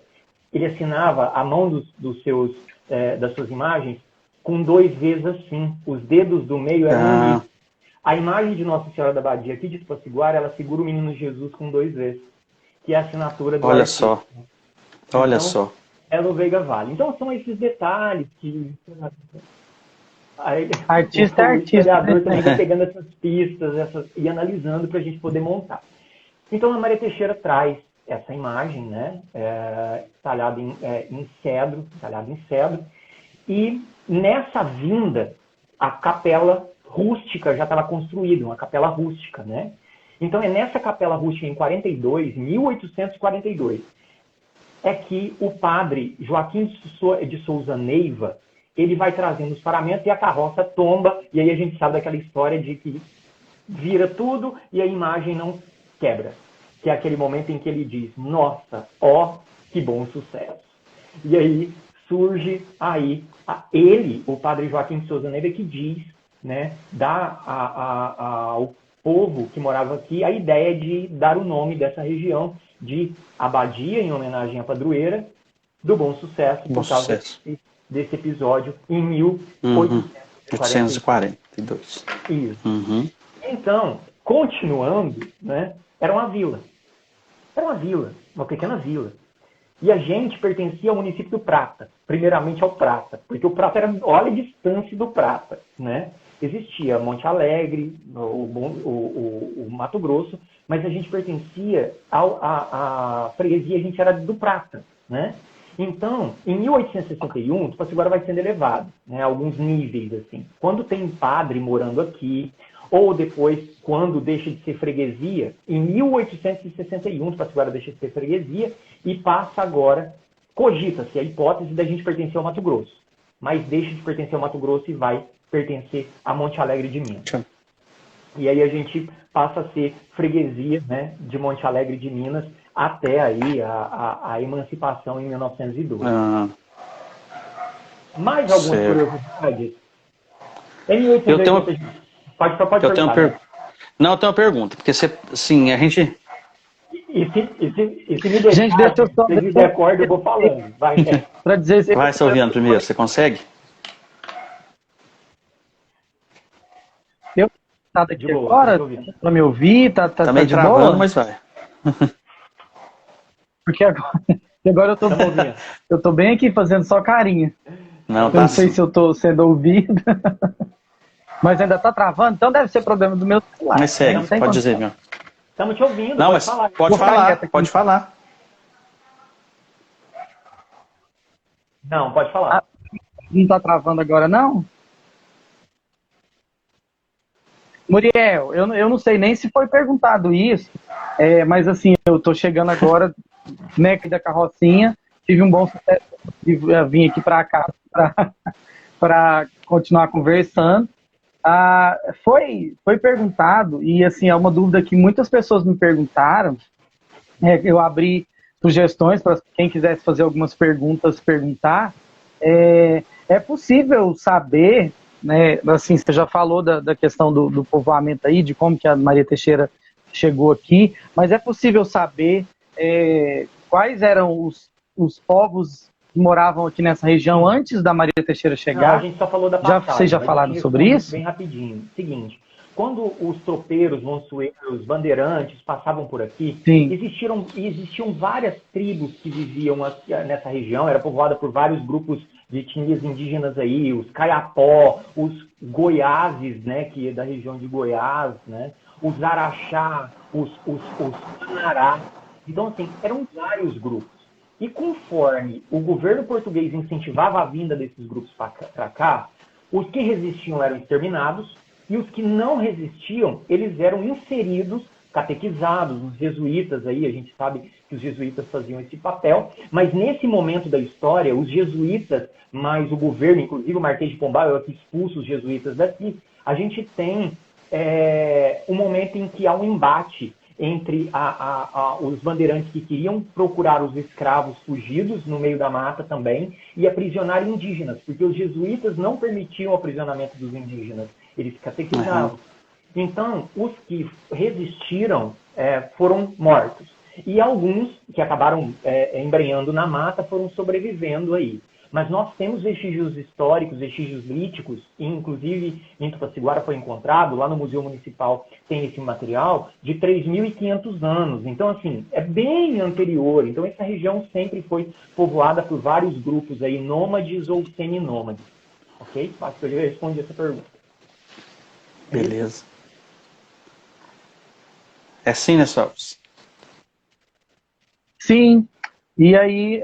Speaker 3: ele assinava a mão das suas imagens com 2 Vs assim. Os dedos do meio eram unidos. A imagem de Nossa Senhora da Badia aqui de Tupaciguara, ela segura o menino Jesus com 2 Vs, que é a assinatura do
Speaker 1: Olha
Speaker 3: artista.
Speaker 1: Olha
Speaker 3: então,
Speaker 1: só.
Speaker 3: É do Veiga Vale. Então são esses detalhes que
Speaker 2: Artista é
Speaker 3: o
Speaker 2: artista,
Speaker 3: historiador
Speaker 2: né?
Speaker 3: também vai pegando essas pistas e analisando para a gente poder montar. Então a Maria Teixeira traz essa imagem, né, talhada em cedro, e nessa vinda a capela rústica já estava construída, uma capela rústica, né? Então é nessa capela rústica em 1842, é que o padre Joaquim de Souza Neiva, ele vai trazendo os paramentos e a carroça tomba, e aí a gente sabe daquela história de que vira tudo e a imagem não quebra. Que é aquele momento em que ele diz, nossa, ó, que bom sucesso. E aí surge aí ele, o padre Joaquim de Souza Neiva, que diz, né, dá ao povo que morava aqui a ideia de dar o nome dessa região de Abadia, em homenagem à padroeira, do Bom Sucesso, por causa desse episódio em
Speaker 1: 1842.
Speaker 3: Isso. Então, continuando, né, era uma vila. Era uma vila, uma pequena vila. E a gente pertencia ao município do Prata, primeiramente ao Prata, porque o Prata era, olha a distância do Prata, né? Existia Monte Alegre, o Mato Grosso, mas a gente pertencia à freguesia, a gente era do Prata, né? Então, em 1861, o Tupaci Guará vai sendo elevado, né? Alguns níveis, assim. Quando tem padre morando aqui, ou depois, quando deixa de ser freguesia, em 1861, o Tupaci Guará deixa de ser freguesia e passa agora, cogita-se a hipótese da gente pertencer ao Mato Grosso, mas deixa de pertencer ao Mato Grosso e vai pertencer a Monte Alegre de Minas. E aí a gente passa a ser freguesia, né, de Monte Alegre de Minas até aí a emancipação em 1912. Mais algumas curiosidades?
Speaker 1: Eu tenho Não, eu tenho uma pergunta, porque você, sim, a gente...
Speaker 3: E se me deixar,
Speaker 2: gente, deixa eu só...
Speaker 3: se me der corda, eu vou falando. Vai,
Speaker 2: para dizer...
Speaker 1: Vai, Silviano, primeiro, você consegue?
Speaker 2: Eu tá daqui de agora, para me ouvir, tá
Speaker 1: meio
Speaker 2: de
Speaker 1: travando,
Speaker 2: boa?
Speaker 1: mas vai.
Speaker 2: Porque agora eu tô bem aqui fazendo só carinha.
Speaker 1: Não,
Speaker 2: eu não sei se eu tô sendo ouvido. Mas ainda tá travando, então deve ser problema do meu celular.
Speaker 1: Mas segue, pode dizer, meu.
Speaker 3: Estamos te ouvindo,
Speaker 1: não, mas
Speaker 3: falar.
Speaker 1: Pode falar.
Speaker 3: Não, pode falar.
Speaker 2: Não tá travando agora, não? Muriel, eu não sei nem se foi perguntado isso, mas assim, eu tô chegando agora, né, da carrocinha, tive um bom sucesso de vir aqui para cá para continuar conversando. Foi perguntado, e assim, é uma dúvida que muitas pessoas me perguntaram, eu abri sugestões para quem quisesse fazer algumas perguntas, perguntar. É possível saber, né, assim, você já falou da questão do povoamento aí, de como que a Maria Teixeira chegou aqui, mas é possível saber quais eram os povos que moravam aqui nessa região antes da Maria Teixeira chegar?
Speaker 3: Não, a gente só falou da passagem.
Speaker 2: Vocês já falaram sobre isso?
Speaker 3: Bem rapidinho. Seguinte, quando os tropeiros, monçoeiros, bandeirantes passavam por aqui, existiam várias tribos que viviam nessa região, era povoada por vários grupos de etnias indígenas aí, os Caiapó, os Goiáses, né, que é da região de Goiás, né, os Araxá, os Panará. Então, assim, eram vários grupos. E conforme o governo português incentivava a vinda desses grupos para cá, os que resistiam eram exterminados e os que não resistiam, eles eram inseridos, catequizados, os jesuítas aí, a gente sabe que os jesuítas faziam esse papel, mas nesse momento da história, os jesuítas, mais o governo, inclusive o Marquês de Pombal, é o que expulsa os jesuítas daqui, a gente tem um momento em que há um embate entre os bandeirantes que queriam procurar os escravos fugidos no meio da mata também e aprisionar indígenas, porque os jesuítas não permitiam o aprisionamento dos indígenas, eles catequizavam. Então, os que resistiram foram mortos. E alguns que acabaram embrenhando na mata foram sobrevivendo aí. Mas nós temos vestígios históricos, vestígios líticos, e inclusive em Tupaci Guará foi encontrado, lá no Museu Municipal tem esse material, de 3.500 anos. Então, assim, é bem anterior. Então, essa região sempre foi povoada por vários grupos aí, nômades ou seminômades. Ok? Acho que eu já respondi essa pergunta.
Speaker 1: Beleza. É sim, né, Salves?
Speaker 2: Sim. E aí,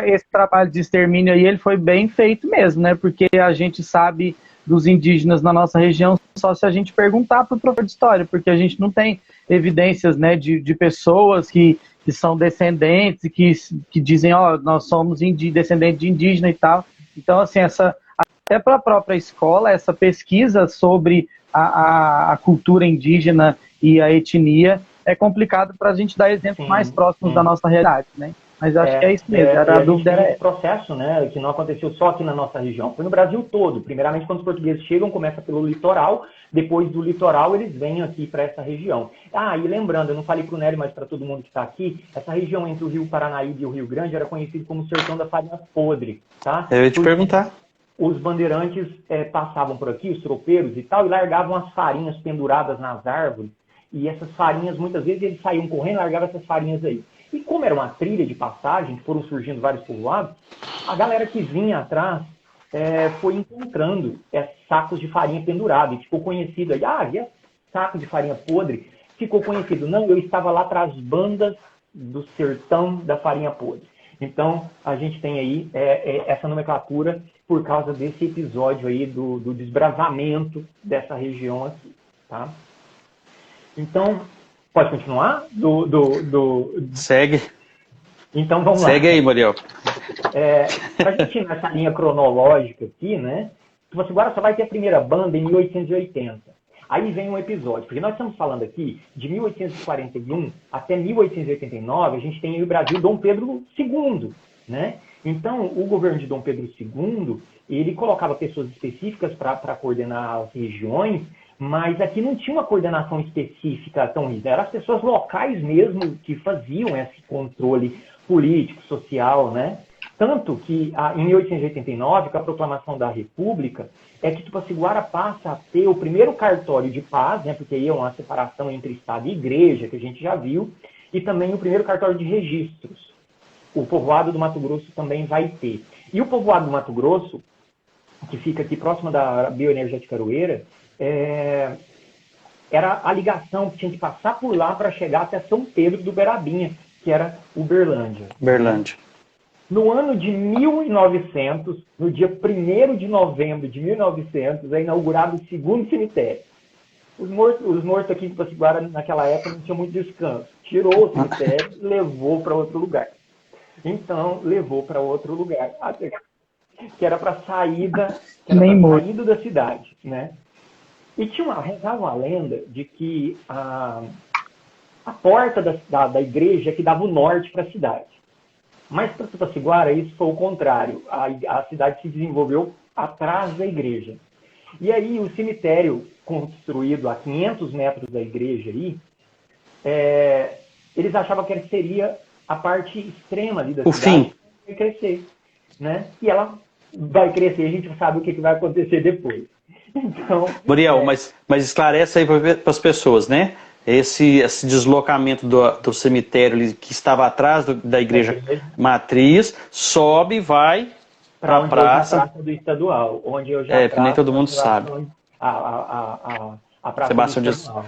Speaker 2: esse trabalho de extermínio aí, ele foi bem feito mesmo, né? Porque a gente sabe dos indígenas na nossa região só se a gente perguntar para o professor de história, porque a gente não tem evidências, né, de pessoas que que são descendentes e que dizem, ó, nós somos descendentes de indígena e tal. Então, assim, até para a própria escola, essa pesquisa sobre a cultura indígena e a etnia é complicado para a gente dar exemplos mais próximos da nossa realidade, né? Mas acho que é isso mesmo, a dúvida era
Speaker 3: esse processo, né, que não aconteceu só aqui na nossa região, foi no Brasil todo. Primeiramente, quando os portugueses chegam, começa pelo litoral, depois do litoral eles vêm aqui para essa região. Ah, e lembrando, eu não falei para o Nery, mas para todo mundo que está aqui, essa região entre o Rio Paranaíba e o Rio Grande era conhecida como Sertão da Farinha Podre, tá?
Speaker 1: Eu ia te perguntar.
Speaker 3: Os bandeirantes passavam por aqui, os tropeiros e tal, e largavam as farinhas penduradas nas árvores, e essas farinhas, muitas vezes, eles saíam correndo e largavam essas farinhas aí. E como era uma trilha de passagem, que foram surgindo vários povoados, a galera que vinha atrás foi encontrando sacos de farinha pendurados, e ficou conhecido aí, e esse saco de farinha podre, ficou conhecido. Não, eu estava lá para as bandas do sertão da farinha podre. Então, a gente tem aí essa nomenclatura por causa desse episódio aí do desbravamento dessa região aqui, tá? Então, pode continuar?
Speaker 1: Segue.
Speaker 3: Então, vamos lá.
Speaker 1: Segue aí, Muriel.
Speaker 3: Para a gente ir nessa linha cronológica aqui, né? Você agora só vai ter a primeira banda em 1880. Aí vem um episódio, porque nós estamos falando aqui de 1841 até 1889, a gente tem aí o Brasil Dom Pedro II, né? Então, o governo de Dom Pedro II, ele colocava pessoas específicas para coordenar as regiões, mas aqui não tinha uma coordenação específica tão rígida. Eram as pessoas locais mesmo que faziam esse controle político, social, né? Tanto que, em 1889, com a proclamação da República, que Tupaciguara passa a ter o primeiro cartório de paz, né? Porque aí é uma separação entre Estado e Igreja, que a gente já viu, e também o primeiro cartório de registros. O povoado do Mato Grosso também vai ter. E o povoado do Mato Grosso, que fica aqui próximo da Bioenergética Aroeira, era a ligação que tinha que passar por lá para chegar até São Pedro do Berabinha, que era Uberlândia.
Speaker 1: Uberlândia.
Speaker 3: No ano de 1900, no dia 1º de novembro de 1900, é inaugurado o segundo cemitério. Os mortos aqui de Tupaciguara, naquela época, não tinham muito descanso. Tirou o cemitério e levou para outro lugar. Então, levou para outro lugar, que era para a saída da cidade, né? E rezava uma lenda de que a porta da igreja que dava o norte para a cidade. Mas para Tupaciguara isso foi o contrário. A cidade se desenvolveu atrás da igreja. E aí o cemitério construído a 500 metros da igreja aí, eles achavam que seria a parte extrema ali da cidade que vai crescer, né? E ela vai crescer, a gente sabe o que vai acontecer depois. Então,
Speaker 1: Muriel, mas esclarece aí para as pessoas, né? Esse deslocamento do cemitério que estava atrás da igreja matriz, sobe e vai para a praça
Speaker 3: do Estadual, onde eu já
Speaker 1: nem todo mundo sabe.
Speaker 3: A praça
Speaker 1: Sebastião
Speaker 3: do Estadual.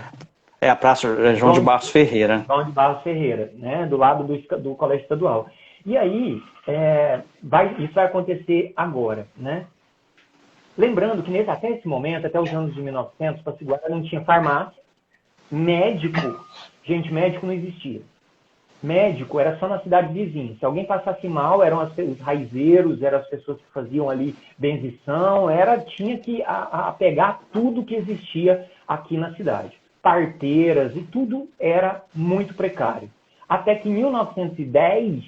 Speaker 1: A praça João de Barros Ferreira.
Speaker 3: João de Barros Ferreira, né? Do lado do Colégio Estadual. E aí, isso vai acontecer agora, né? Lembrando que até esse momento, até os anos de 1900, Tupaciguara não tinha farmácia, médico não existia. Médico era só na cidade vizinha. Se alguém passasse mal, eram os raizeiros, eram as pessoas que faziam ali benzição, tinha que pegar tudo que existia aqui na cidade. Parteiras e tudo era muito precário. Até que em 1910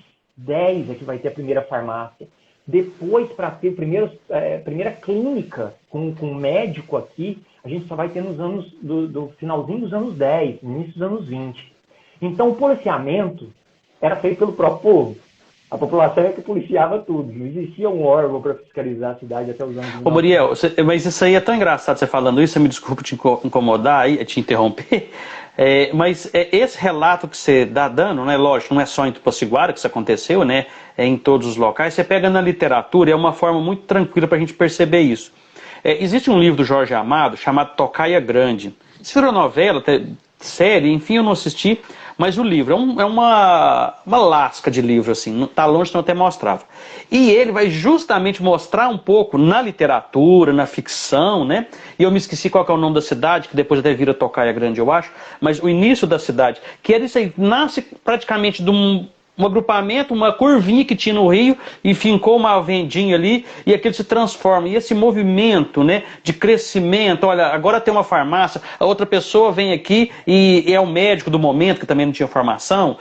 Speaker 3: é que vai ter a primeira farmácia. Depois, para ter a primeira clínica com médico aqui, a gente só vai ter nos anos do finalzinho dos anos 10, início dos anos 20. Então, o policiamento era feito pelo próprio povo. A população é que policiava tudo. Não existia um órgão para fiscalizar a cidade até os anos 20.
Speaker 1: Ô, Muriel, mas isso aí é tão engraçado você falando isso, você me desculpa te incomodar aí, te interromper, mas esse relato que você está dando, né, lógico, não é só em Tupaciguara que isso aconteceu, né, é em todos os locais, você pega na literatura, é uma forma muito tranquila para a gente perceber isso. Existe um livro do Jorge Amado chamado Tocaia Grande, Se virou novela, série, enfim, eu não assisti, mas o livro é uma lasca de livro, assim, não tá longe, não até mostrava. E ele vai justamente mostrar um pouco na literatura, na ficção, né? E eu me esqueci qual que é o nome da cidade, que depois até vira Tocaia Grande, eu acho, mas o início da cidade, que era isso aí, nasce praticamente de um agrupamento, uma curvinha que tinha no rio e fincou uma vendinha ali e aquilo se transforma. E esse movimento, né, de crescimento, olha, agora tem uma farmácia, a outra pessoa vem aqui e é o médico do momento, que também não tinha formação,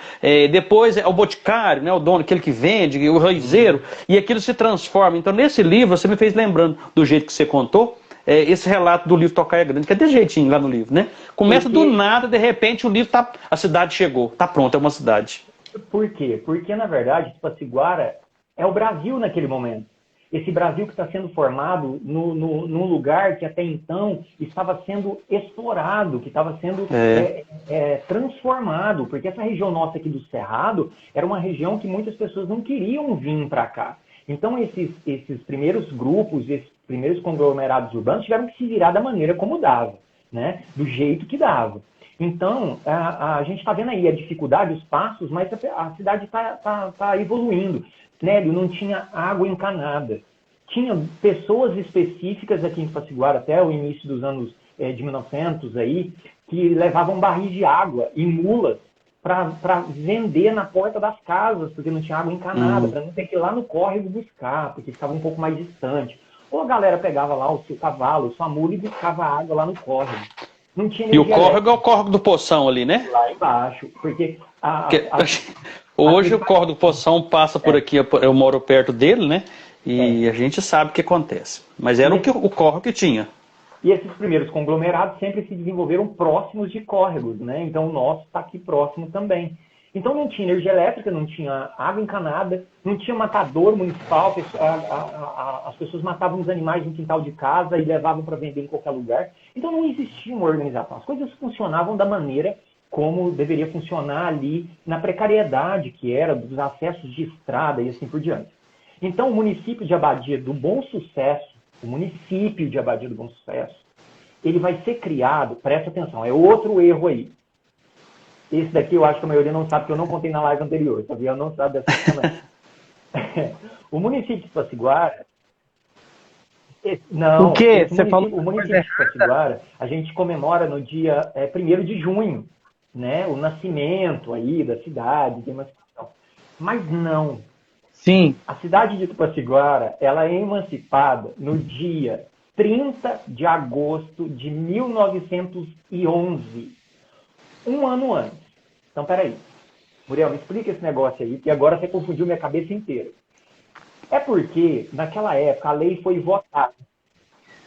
Speaker 1: depois é o boticário, né, o dono, aquele que vende, o raizeiro, e aquilo se transforma. Então nesse livro você me fez lembrando do jeito que você contou, esse relato do livro Tocaia Grande, que é desse jeitinho lá no livro, né? Começa do nada, de repente o livro a cidade chegou, tá pronto, é uma cidade.
Speaker 3: Por quê? Porque, na verdade, Itapaciguara é o Brasil naquele momento. Esse Brasil que está sendo formado num lugar que até então estava sendo explorado, que estava sendo transformado, porque essa região nossa aqui do Cerrado era uma região que muitas pessoas não queriam vir para cá. Então, esses primeiros grupos, esses primeiros conglomerados urbanos tiveram que se virar da maneira como dava, né? Do jeito que dava. Então, a gente está vendo aí a dificuldade, os passos, mas a cidade está evoluindo. Nélio, não tinha água encanada. Tinha pessoas específicas aqui em Itapaciguara, até o início dos anos de 1900, aí, que levavam barris de água e mulas para vender na porta das casas, porque não tinha água encanada, para não ter que ir lá no córrego buscar, porque ficava um pouco mais distante. Ou a galera pegava lá o seu cavalo, sua mula e buscava água lá no córrego. Não tinha
Speaker 1: E o córrego é o córrego do Poção ali, né?
Speaker 3: Lá embaixo, porque
Speaker 1: hoje o córrego do Poção passa por aqui, eu moro perto dele, né? E a gente sabe o que acontece. Mas era o córrego que tinha.
Speaker 3: E esses primeiros conglomerados sempre se desenvolveram próximos de córregos, né? Então o nosso está aqui próximo também. Então não tinha energia elétrica, não tinha água encanada, não tinha matador municipal, as pessoas matavam os animais no quintal de casa e levavam para vender em qualquer lugar. Então não existia uma organização. As coisas funcionavam da maneira como deveria funcionar ali na precariedade que era dos acessos de estrada e assim por diante. Então o município de Abadia do Bom Sucesso, ele vai ser criado, presta atenção, é outro erro aí. Esse daqui eu acho que a maioria não sabe, porque eu não contei na live anterior, sabia? Eu não sabe dessa também. O município de Itapaciguara... Não,
Speaker 2: o quê? Você falou
Speaker 3: o município de Itapaciguara, a gente comemora no dia 1º de junho, né? O nascimento aí da cidade, tem uma situação. Mas não.
Speaker 2: Sim.
Speaker 3: A cidade de Itapaciguara, ela é emancipada no dia 30 de agosto de 1911. Um ano antes. Então, peraí. Muriel, me explica esse negócio aí, que agora você confundiu minha cabeça inteira. É porque, naquela época, a lei foi votada.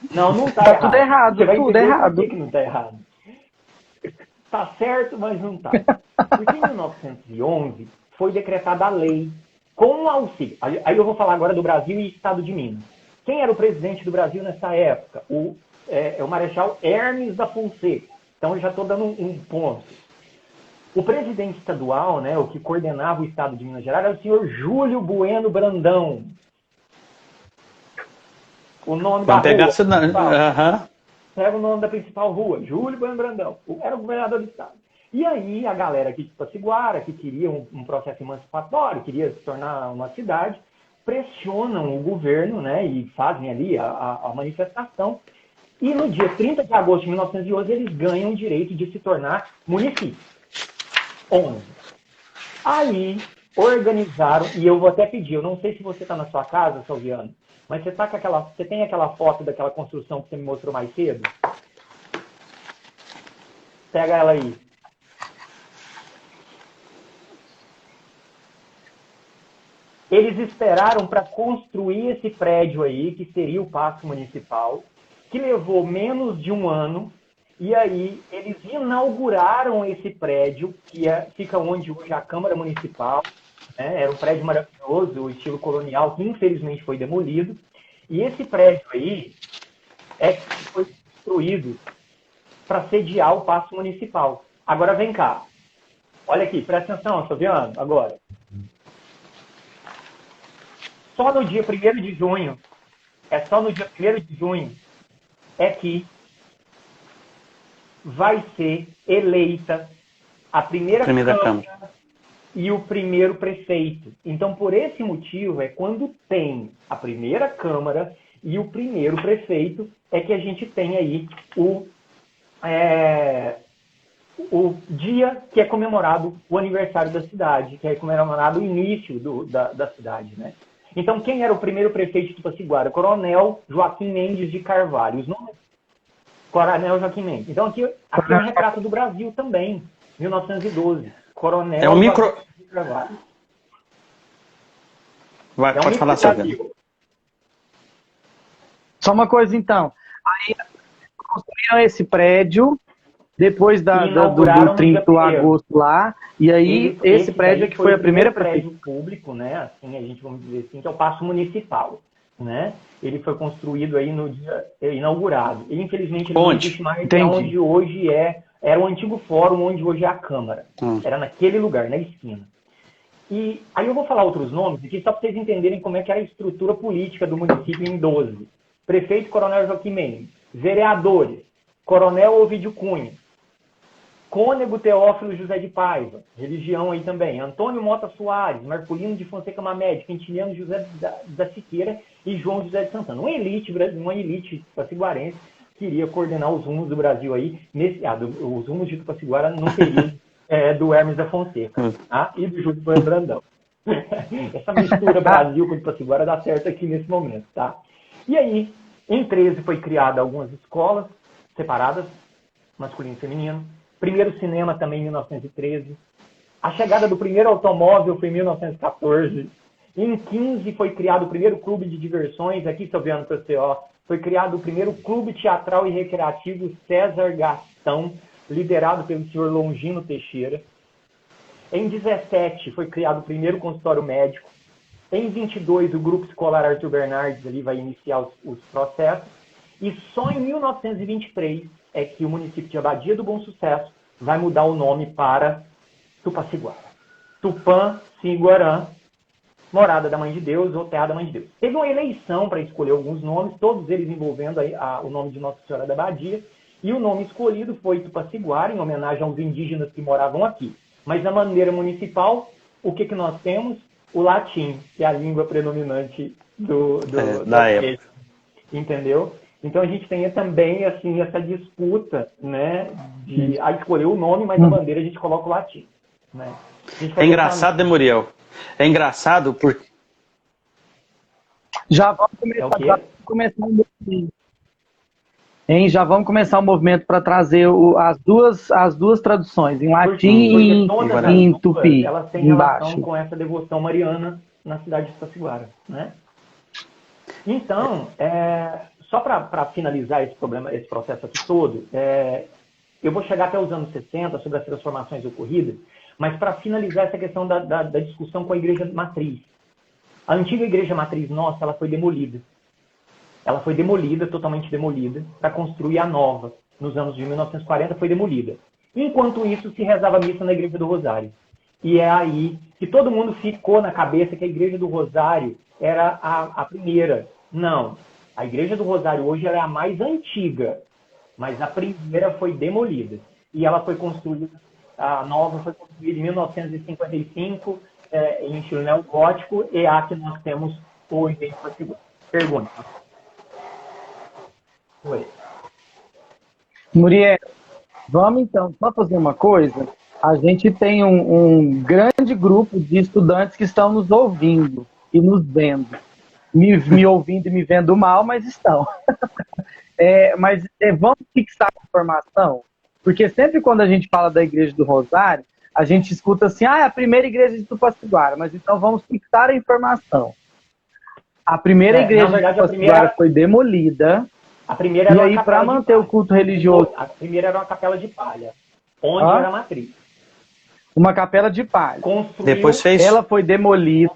Speaker 3: Não está errado.
Speaker 2: Tudo errado,
Speaker 3: você vai
Speaker 2: tudo
Speaker 3: entender
Speaker 2: errado.
Speaker 3: por que não está errado. Está certo, mas não está. Porque em 1911 foi decretada a lei com auxílio. Aí eu vou falar agora do Brasil e Estado de Minas. Quem era o presidente do Brasil nessa época? O Marechal Hermes da Fonseca. Então, eu já estou dando um ponto. O presidente estadual, né, o que coordenava o estado de Minas Gerais, era o senhor Júlio Bueno Brandão. O nome da rua. Pega o nome da principal rua, Júlio Bueno Brandão. Era o governador do estado. E aí, a galera aqui de Itapaciguara, que queria um processo emancipatório, queria se tornar uma cidade, pressionam o governo, né, e fazem ali a manifestação. E no dia 30 de agosto de 1911, eles ganham o direito de se tornar município. 11. Aí, organizaram, e eu vou até pedir, eu não sei se você está na sua casa, Salviano, mas você tem aquela foto daquela construção que você me mostrou mais cedo? Pega ela aí. Eles esperaram para construir esse prédio aí, que seria o Paço Municipal, que levou menos de um ano, e aí eles inauguraram esse prédio, que fica onde hoje é a Câmara Municipal, né? Era um prédio maravilhoso, o estilo colonial, que infelizmente foi demolido, e esse prédio aí foi construído para sediar o Paço Municipal. Agora vem cá, olha aqui, presta atenção, Salviano, agora. Só no dia 1º de junho, é que vai ser eleita a primeira Câmara e o primeiro prefeito. Então, por esse motivo, quando tem a primeira Câmara e o primeiro prefeito, que a gente tem aí o dia que é comemorado o aniversário da cidade, que é comemorado o início da cidade, né? Então, quem era o primeiro prefeito de Tupaciguara? Coronel Joaquim Mendes de Carvalho. Os nomes? Coronel Joaquim Mendes. Então, aqui é um retrato do Brasil também, 1912. Coronel Joaquim de Carvalho.
Speaker 1: Pode falar, Silvio.
Speaker 2: Só uma coisa, então. Aí, construíram esse prédio depois do 30 de agosto lá, e aí esse prédio que foi a primeira
Speaker 3: prédio público, né? Assim, a gente vamos dizer assim, que é o Paço Municipal, né? Ele foi construído aí no dia inaugurado. E infelizmente ele não existe mais, onde hoje era o antigo fórum, onde hoje é a Câmara. Era naquele lugar, na esquina. E aí eu vou falar outros nomes aqui, só para vocês entenderem como é que era a estrutura política do município em 12. Prefeito Coronel Joaquim Mendes. Vereadores, Coronel Ovidio Cunha. Cônego Teófilo José de Paiva, religião aí também. Antônio Mota Soares, Marculino de Fonseca Mamede, Quintiliano José da Siqueira e João José de Santana. Uma elite tupaciguarense queria coordenar os rumos do Brasil aí, os rumos de Tupaciguara no período do Hermes da Fonseca e do Júlio Brandão. Essa mistura Brasil com Tupaciguara dá certo aqui nesse momento, tá? E aí, em 13 foi criada algumas escolas separadas, masculino e feminino. Primeiro cinema também em 1913. A chegada do primeiro automóvel foi em 1914. Em 15 foi criado o primeiro clube de diversões, aqui Silviano para você, foi criado o primeiro clube teatral e recreativo César Gastão, liderado pelo senhor Longino Teixeira. Em 17 foi criado o primeiro consultório médico. Em 22 o grupo escolar Arthur Bernardes ali vai iniciar os processos. E só em 1923 é que o município de Abadia do Bom Sucesso vai mudar o nome para Tupaciguara. Tupã, Ciguarã, Morada da Mãe de Deus ou Terra da Mãe de Deus. Teve uma eleição para escolher alguns nomes, todos eles envolvendo o nome de Nossa Senhora da Abadia, e o nome escolhido foi Tupaciguara, em homenagem aos indígenas que moravam aqui. Mas na maneira municipal, o que nós temos? O latim, que é a língua predominante da época. Entendeu? Então a gente tem também assim, essa disputa, né, de escolher o nome, mas na bandeira a gente coloca o latim. Né?
Speaker 1: É engraçado, né, Muriel? É engraçado porque...
Speaker 2: Já vamos começar um movimento. Já vamos começar o movimento para trazer as duas traduções, em latim e em tupi.
Speaker 3: Elas têm relação com essa devoção mariana na cidade de Tupaciguara, né? Então, só para finalizar esse processo aqui todo, eu vou chegar até os anos 60 sobre as transformações ocorridas, mas para finalizar essa questão da discussão com a igreja matriz. A antiga igreja matriz nossa, ela foi demolida. Ela foi demolida, totalmente demolida, para construir a nova. Nos anos de 1940 foi demolida. Enquanto isso, se rezava missa na Igreja do Rosário. E é aí que todo mundo ficou na cabeça que a Igreja do Rosário era a primeira. Não. A Igreja do Rosário hoje ela é a mais antiga, mas a primeira foi demolida. E ela foi construída, a nova foi construída em 1955, em estilo neogótico, e a que nós temos hoje em Portugal. Pergunta. Oi.
Speaker 2: Muriel, vamos então só fazer uma coisa. A gente tem um grande grupo de estudantes que estão nos ouvindo e nos vendo. Me ouvindo e me vendo mal, mas estão. Mas vamos fixar a informação, porque sempre quando a gente fala da Igreja do Rosário, a gente escuta assim, é a primeira igreja de Tupaciguara, mas então vamos fixar a informação. A primeira igreja de Tupaciguara foi demolida.
Speaker 3: A primeira era
Speaker 2: e aí, para manter o culto religioso...
Speaker 3: A primeira era uma capela de palha, onde era a matriz.
Speaker 2: Uma capela de palha.
Speaker 1: Depois fez...
Speaker 2: Ela foi demolida,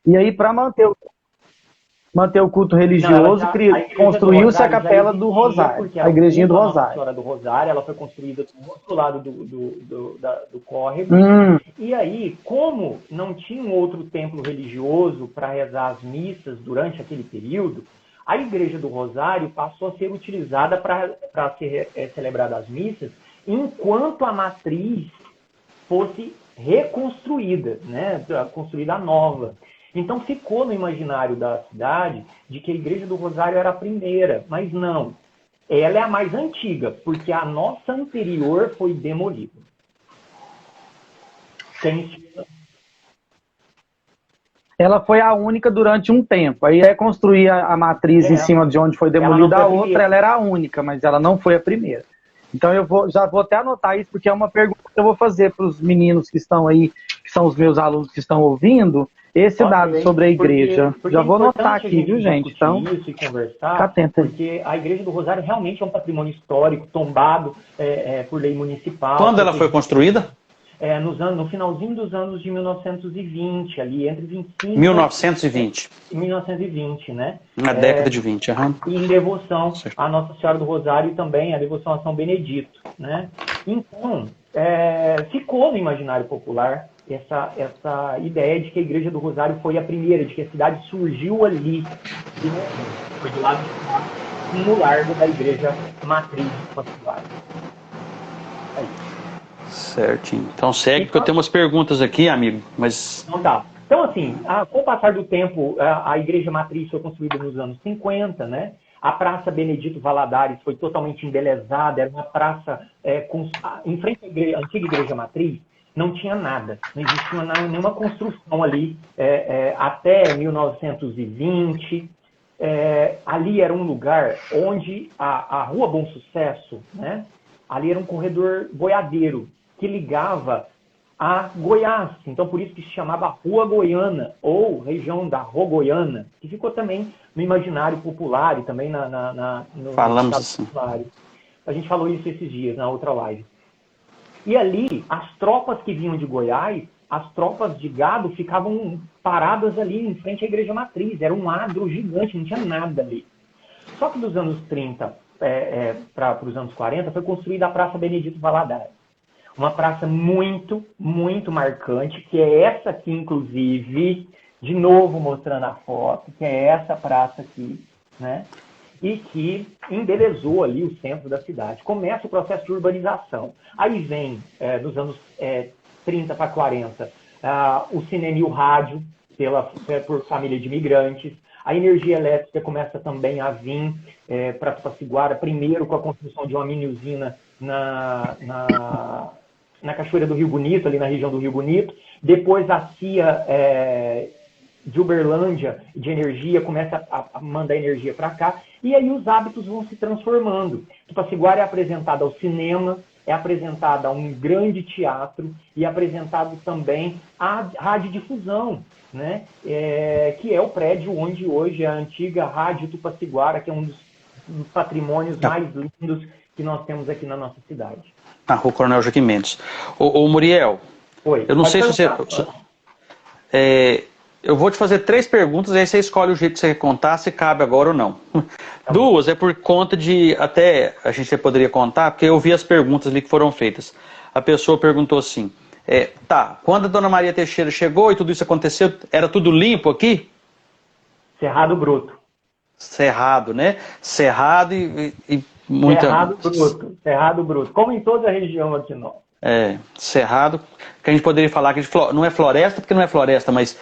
Speaker 2: e aí, para manter o culto religioso, construiu-se a capela do Rosário, a igrejinha do Rosário.
Speaker 3: A Senhora do Rosário, ela foi construída do outro lado do córrego. E aí, como não tinha um outro templo religioso para rezar as missas durante aquele período, a Igreja do Rosário passou a ser utilizada para ser celebrada as missas, enquanto a matriz fosse reconstruída, né, construída nova. Então ficou no imaginário da cidade de que a Igreja do Rosário era a primeira, mas não. Ela é a mais antiga, porque a nossa anterior foi demolida.
Speaker 2: Ela foi a única durante um tempo. Aí reconstruir a matriz em cima de onde foi demolida a outra, ela era a única, mas ela não foi a primeira. Então já vou até anotar isso, porque é uma pergunta que eu vou fazer para os meninos que estão aí, que são os meus alunos que estão ouvindo, esse dado sobre a igreja.
Speaker 3: Porque
Speaker 2: já vou anotar aqui,
Speaker 3: gente
Speaker 2: viu, gente? Então,
Speaker 3: isso e conversar,
Speaker 2: fica atento aí.
Speaker 3: porque a Igreja do Rosário realmente é um patrimônio histórico, tombado por lei municipal.
Speaker 1: Quando ela foi construída?
Speaker 3: No finalzinho dos anos de 1920, ali entre 25
Speaker 1: 1920.
Speaker 3: 1920, né?
Speaker 1: Na década de 20, aham.
Speaker 3: E em devoção a Nossa Senhora do Rosário e também a devoção a São Benedito, né? Então, ficou no imaginário popular essa ideia de que a Igreja do Rosário foi a primeira, de que a cidade surgiu ali, foi do lado de cá, no largo da Igreja Matriz de Pascoal.
Speaker 1: Certinho. Então segue, porque eu tenho umas perguntas aqui, amigo, mas...
Speaker 3: Então tá. Então, assim, com o passar do tempo, a Igreja Matriz foi construída nos anos 50, né? A Praça Benedito Valadares foi totalmente embelezada, era uma praça em frente à antiga Igreja Matriz, não tinha nada, não existia nenhuma construção ali até 1920. Ali era um lugar onde a Rua Bom Sucesso, né? Ali era um corredor boiadeiro que ligava a Goiás. Então, por isso que se chamava Rua Goiana, ou região da Rogoiana, que ficou também no imaginário popular e também no
Speaker 1: falamos assim.
Speaker 3: Popular. A gente falou isso esses dias, na outra live. E ali, as tropas que vinham de Goiás, as tropas de gado ficavam paradas ali em frente à Igreja Matriz. Era um adro gigante, não tinha nada ali. Só que dos anos 30 para os anos 40, foi construída a Praça Benedito Valadares. Uma praça muito, muito marcante, que é essa aqui, inclusive, de novo mostrando a foto, que é essa praça aqui, né? E que embelezou ali o centro da cidade. Começa o processo de urbanização. Aí vem, dos anos 30 para 40, o cinema e o rádio, por família de imigrantes. A energia elétrica começa também a vir para Tupaciguara, primeiro com a construção de uma mini-usina na Cachoeira do Rio Bonito, ali na região do Rio Bonito. Depois a CIA de Uberlândia, de energia, começa a mandar energia para cá. E aí os hábitos vão se transformando. Tupaciguara é apresentada ao cinema, é apresentada a um grande teatro e é apresentado também à radiodifusão, né? Que é o prédio onde hoje é a antiga Rádio Tupaciguara, que é um dos patrimônios mais lindos que nós temos aqui na nossa cidade.
Speaker 1: Na Rua Coronel Joaquim Mendes. Ô Muriel,
Speaker 3: Oi,
Speaker 1: eu não sei se você... eu vou te fazer 3 perguntas, aí você escolhe o jeito que você quer contar, se cabe agora ou não. Tá. 2 é por conta de... Até a gente poderia contar, porque eu vi as perguntas ali que foram feitas. A pessoa perguntou assim... quando a Dona Maria Teixeira chegou e tudo isso aconteceu, era tudo limpo aqui?
Speaker 3: Cerrado bruto.
Speaker 1: Cerrado, né? Cerrado e muita...
Speaker 3: Cerrado bruto. Como em toda a região aqui nossa.
Speaker 1: Cerrado, que a gente poderia falar que não é floresta, porque não é floresta, mas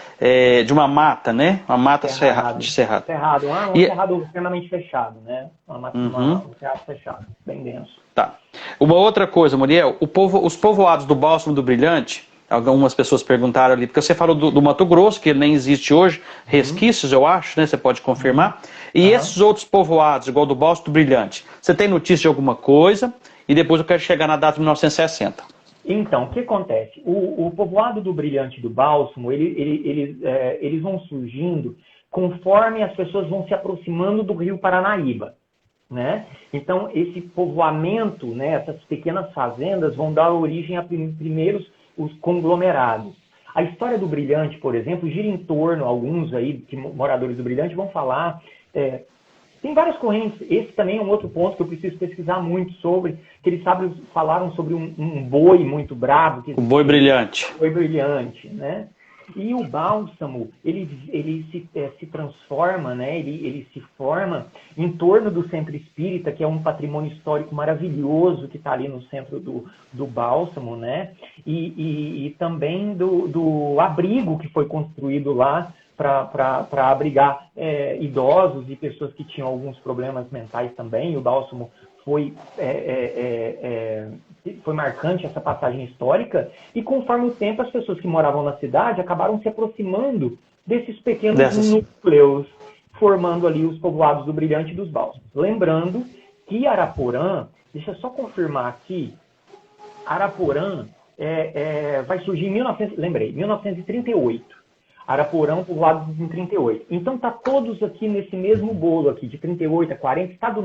Speaker 1: de uma mata, né? Uma mata de cerrado.
Speaker 3: Cerrado, um cerrado extremamente fechado, né? Um cerrado fechado, bem denso.
Speaker 1: Tá. Uma outra coisa, Muriel, os povoados do Bálsamo do Brilhante, algumas pessoas perguntaram ali, porque você falou do Mato Grosso, que nem existe hoje, resquícios, eu acho, né? Você pode confirmar. E esses outros povoados, igual do Bálsamo do Brilhante, você tem notícia de alguma coisa? E depois eu quero chegar na data de 1960.
Speaker 3: Então, o que acontece? O povoado do Brilhante e do Bálsamo, eles vão surgindo conforme as pessoas vão se aproximando do rio Paranaíba, né? Então, esse povoamento, né, essas pequenas fazendas vão dar origem a primeiros os conglomerados. A história do Brilhante, por exemplo, gira em torno, alguns aí, moradores do Brilhante vão falar... Tem várias correntes. Esse também é um outro ponto que eu preciso pesquisar muito sobre, que eles falaram sobre um boi muito bravo.
Speaker 1: O boi brilhante.
Speaker 3: Boi brilhante, né? E o bálsamo, ele se transforma, né? Ele se forma em torno do Centro Espírita, que é um patrimônio histórico maravilhoso que está ali no centro do bálsamo, né? E também do abrigo que foi construído lá para abrigar idosos e pessoas que tinham alguns problemas mentais também. O bálsamo foi marcante essa passagem histórica, e conforme o tempo as pessoas que moravam na cidade acabaram se aproximando desses pequenos núcleos, formando ali os povoados do Brilhante e dos Bálsamos. Lembrando que Araporã, deixa eu só confirmar aqui, Araporã vai surgir em 1938. Araporã, povoado em 38. Então tá todos aqui nesse mesmo bolo aqui, de 38 a 40, Estado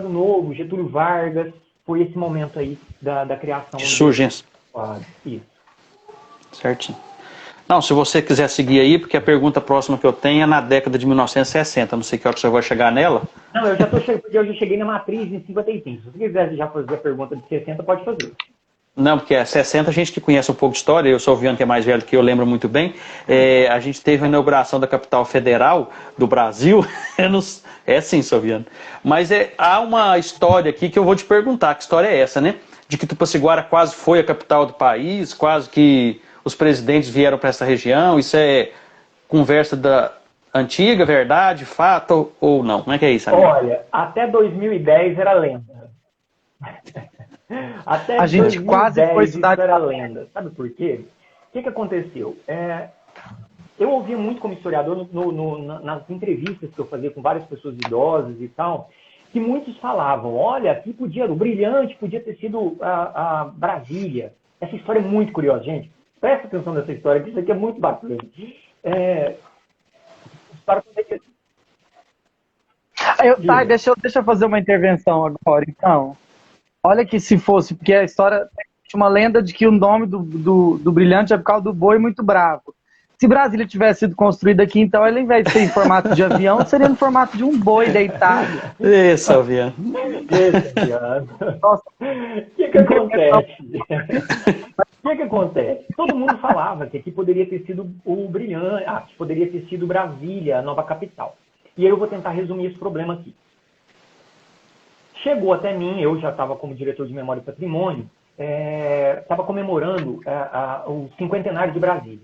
Speaker 3: Novo, Getúlio Vargas, foi esse momento aí da criação.
Speaker 1: Surgência.
Speaker 3: Isso.
Speaker 1: Certinho. Não, se você quiser seguir aí, porque a pergunta próxima que eu tenho é na década de 1960, não sei que hora que você vai chegar nela.
Speaker 3: Não, eu já cheguei na matriz em 55. Se você quiser já fazer a pergunta de 60, pode fazer.
Speaker 1: Não, porque é 60, a gente que conhece um pouco de história, eu sou o Viano, que é mais velho que eu, lembro muito bem, a gente teve a inauguração da capital federal do Brasil, é sim, Soviano, mas há uma história aqui que eu vou te perguntar, que história é essa, né? De que Tupaciguara quase foi a capital do país, quase que os presidentes vieram para essa região, isso é conversa da antiga, verdade, fato ou não? Como é que é isso, amigo?
Speaker 3: Olha, até 2010 era lenda. Até
Speaker 2: a gente
Speaker 3: 2010
Speaker 2: quase foi cidade,
Speaker 3: isso era lenda. Sabe por quê? O que aconteceu? Eu ouvia muito como historiador nas entrevistas que eu fazia com várias pessoas idosas e tal, que muitos falavam, olha, aqui o Brilhante podia ter sido a Brasília. Essa história é muito curiosa, gente. Presta atenção nessa história, que isso aqui é muito bacana.
Speaker 2: Deixa eu fazer uma intervenção agora, então. Olha que se fosse, porque a história tinha uma lenda de que o nome do Brilhante é por causa do boi muito bravo. Se Brasília tivesse sido construída aqui, então, ela, ao invés de ser em formato de avião, seria no formato de um boi deitado.
Speaker 1: Isso, Aviano.
Speaker 3: Nossa. O que acontece? O que acontece? Todo mundo falava que aqui poderia ter sido o Brilhante, que poderia ter sido Brasília, a nova capital. E aí eu vou tentar resumir esse problema aqui. Chegou até mim, eu já estava como diretor de Memória e Patrimônio, estava comemorando o cinquentenário de Brasília.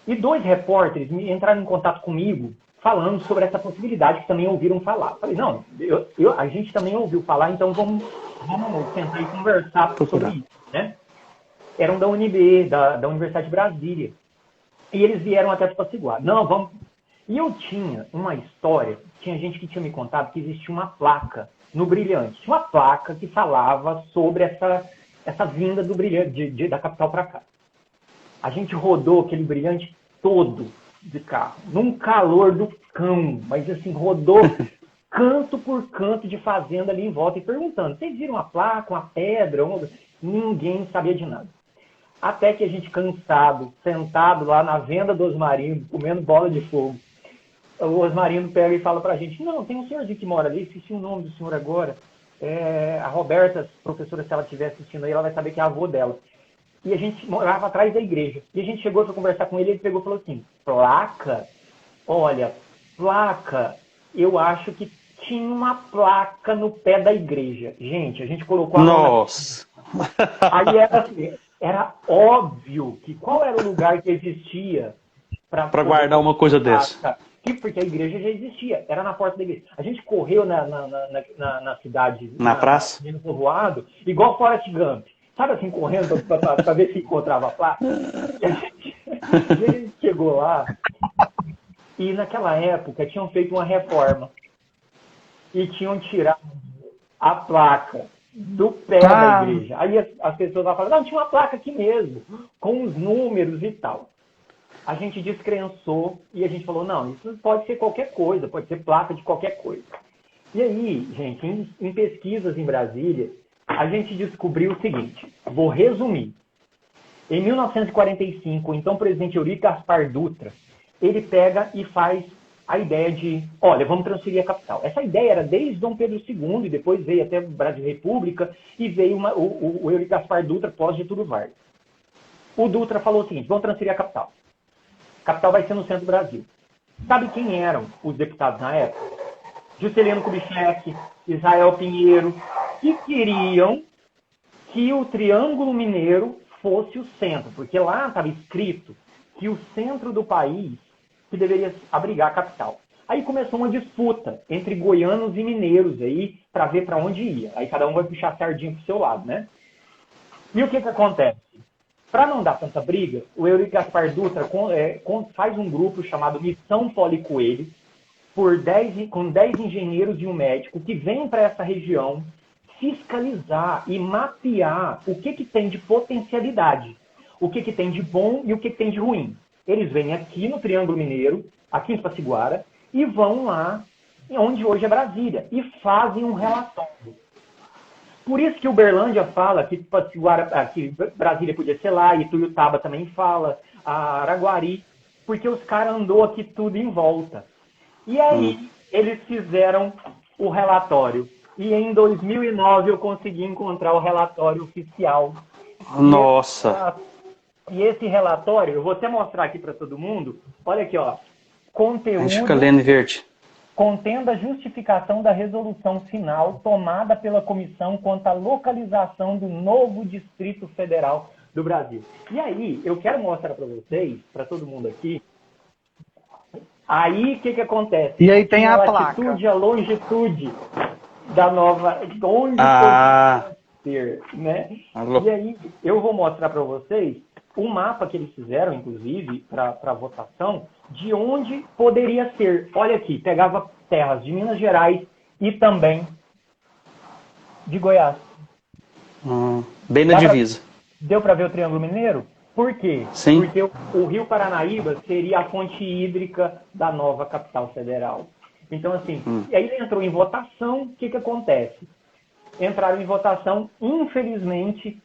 Speaker 3: E 2 repórteres entraram em contato comigo falando sobre essa possibilidade, que também ouviram falar. Falei, não, a gente também ouviu falar, então vamos tentar e conversar sobre isso, né? Eram da UNB, da Universidade de Brasília. E eles vieram até Tupaciguara. Não, vamos... E eu tinha uma história, tinha gente que tinha me contado que existia uma placa no Brilhante. Tinha uma placa que falava sobre essa vinda do Brilhante, da capital para cá. A gente rodou aquele Brilhante todo de carro, num calor do cão, mas assim, rodou canto por canto de fazenda ali em volta e perguntando, vocês viram a placa, uma pedra? Ninguém sabia de nada. Até que a gente, cansado, sentado lá na venda do Osmarino, comendo bola de fogo, o Osmarino pega e fala pra gente, não, tem um senhorzinho que mora ali, esqueci o nome do senhor agora, a Roberta, professora, se ela estiver assistindo aí, ela vai saber que é a avó dela. E a gente morava atrás da igreja. E a gente chegou para conversar com ele, ele pegou e falou assim, placa? Olha, placa, eu acho que tinha uma placa no pé da igreja. Gente, a gente colocou a mão.
Speaker 1: Nossa!
Speaker 3: Aí era óbvio que qual era o lugar que existia
Speaker 1: para guardar uma coisa dessa.
Speaker 3: Porque a igreja já existia, era na porta da igreja. A gente correu na cidade,
Speaker 1: na praça,
Speaker 3: no povoado, igual Forrest Gump. Sabe assim, correndo para ver se encontrava a placa? E a gente chegou lá e naquela época tinham feito uma reforma e tinham tirado a placa do pé da igreja. Aí as pessoas lá falaram, não, tinha uma placa aqui mesmo, com os números e tal. A gente descrençou e a gente falou, não, isso pode ser qualquer coisa, pode ser placa de qualquer coisa. E aí, gente, em pesquisas em Brasília, a gente descobriu o seguinte, vou resumir. Em 1945, o então presidente Eurico Gaspar Dutra, ele pega e faz a ideia de, olha, vamos transferir a capital. Essa ideia era desde Dom Pedro II, e depois veio até o Brasil República, e veio o Eurico Gaspar Dutra pós Getúlio Vargas. o Dutra falou o seguinte, vamos transferir a capital. A capital vai ser no centro do Brasil. Sabe quem eram os deputados na época? Juscelino Kubitschek, Israel Pinheiro, que queriam que o Triângulo Mineiro fosse o centro, porque lá estava escrito que o centro do país que deveria abrigar a capital. Aí começou uma disputa entre goianos e mineiros aí para ver para onde ia. Aí cada um vai puxar a sardinha para o seu lado, né? E o que acontece? Para não dar tanta briga, o Eurico Gaspar Dutra faz um grupo chamado Missão Poli Coelho, com 10 engenheiros e um médico que vêm para essa região fiscalizar e mapear o que tem de potencialidade, o que tem de bom e o que tem de ruim. Eles vêm aqui no Triângulo Mineiro, aqui em Sapaciguara, e vão lá, onde hoje é Brasília, e fazem um relatório. Por isso que Uberlândia fala que Brasília podia ser lá, e Tuiutaba também fala, a Araguari, porque os caras andou aqui tudo em volta. E aí eles fizeram o relatório. E em 2009 eu consegui encontrar o relatório oficial.
Speaker 1: Nossa!
Speaker 3: E esse relatório, eu vou até mostrar aqui para todo mundo. Olha aqui, ó. Conteúdo.
Speaker 1: A gente fica lendo verde.
Speaker 3: Contendo a justificação da resolução final tomada pela comissão quanto à localização do novo Distrito Federal do Brasil. E aí, eu quero mostrar para vocês, para todo mundo aqui, aí o que acontece?
Speaker 2: E aí tem a placa.
Speaker 3: A latitude, a longitude da nova... Onde ser, né? E aí, eu vou mostrar para vocês o mapa que eles fizeram, inclusive, para votação, de onde poderia ser. Olha aqui, pegava terras de Minas Gerais e também de Goiás.
Speaker 1: Bem na divisa.
Speaker 3: Deu para ver o Triângulo Mineiro? Por quê?
Speaker 1: Sim.
Speaker 3: Porque o Rio Paranaíba seria a fonte hídrica da nova capital federal. Então, assim, e aí ele entrou em votação, o que acontece? Entraram em votação, infelizmente,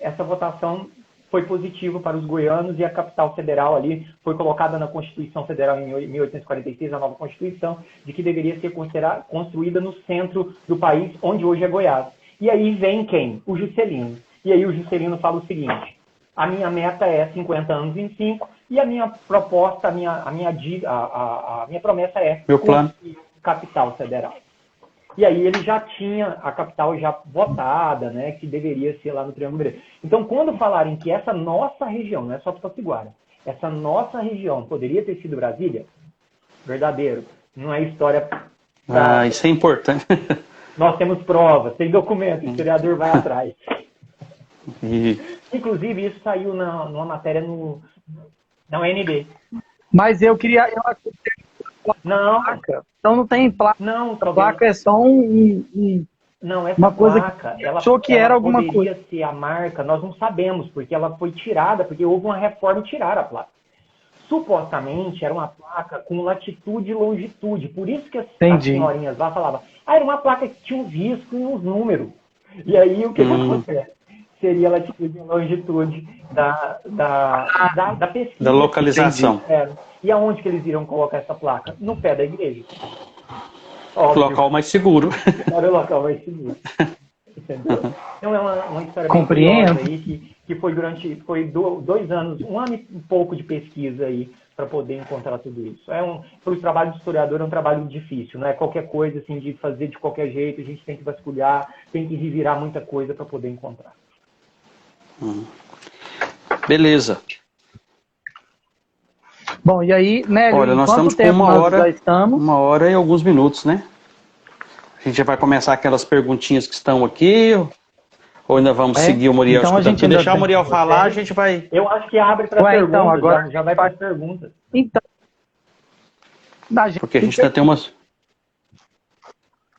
Speaker 3: essa votação foi positiva para os goianos e a capital federal ali foi colocada na Constituição Federal em 1846, a nova Constituição, de que deveria ser construída no centro do país, onde hoje é Goiás. E aí vem quem? O Juscelino. E aí o Juscelino fala o seguinte, a minha meta é 50 anos em 5 e a minha proposta, a minha promessa é
Speaker 1: meu plano.
Speaker 3: Capital Federal. E aí ele já tinha a capital já votada, né, que deveria ser lá no Triângulo Mineiro. Então, quando falarem que essa nossa região, não é só Sapaciguara, essa nossa região poderia ter sido Brasília, verdadeiro, não é história...
Speaker 1: Isso é importante.
Speaker 3: Nós temos provas, tem documento, o historiador vai atrás. Inclusive, isso saiu numa matéria na UNB.
Speaker 2: Mas eu queria...
Speaker 3: Não.
Speaker 2: Placa. Então não tem placa.
Speaker 3: Não,
Speaker 2: a placa é só
Speaker 3: não, essa
Speaker 2: uma coisa
Speaker 3: placa,
Speaker 2: que achou que era alguma coisa.
Speaker 3: Poderia ser a marca, nós não sabemos, porque ela foi tirada, porque houve uma reforma e tiraram a placa. Supostamente era uma placa com latitude e longitude, por isso que as senhorinhas lá falavam, era uma placa que tinha uns riscos e uns números. E aí o que acontece? Seria a latitude e longitude da pesquisa.
Speaker 1: Da localização.
Speaker 3: E aonde que eles iriam colocar essa placa? No pé da igreja.
Speaker 1: O local mais seguro.
Speaker 3: Era o local mais seguro. Entendeu? Então é uma história bem
Speaker 2: curiosa
Speaker 3: aí que foi 2 anos, 1 ano e pouco de pesquisa aí para poder encontrar tudo isso. Para o trabalho de historiador é um trabalho difícil, não é qualquer coisa assim de fazer de qualquer jeito, a gente tem que vasculhar, tem que revirar muita coisa para poder encontrar.
Speaker 1: Beleza.
Speaker 2: Bom, e aí, né?
Speaker 1: Olha, nós estamos com 1 hora e alguns minutos, né? A gente já vai começar aquelas perguntinhas que estão aqui, ou ainda vamos seguir o Muriel
Speaker 2: então
Speaker 1: escutando? Se deixar o Muriel falar, a gente vai...
Speaker 3: Eu acho que abre para perguntas,
Speaker 2: então, agora
Speaker 3: já vai para as perguntas.
Speaker 2: Então,
Speaker 1: porque a gente ainda tem umas...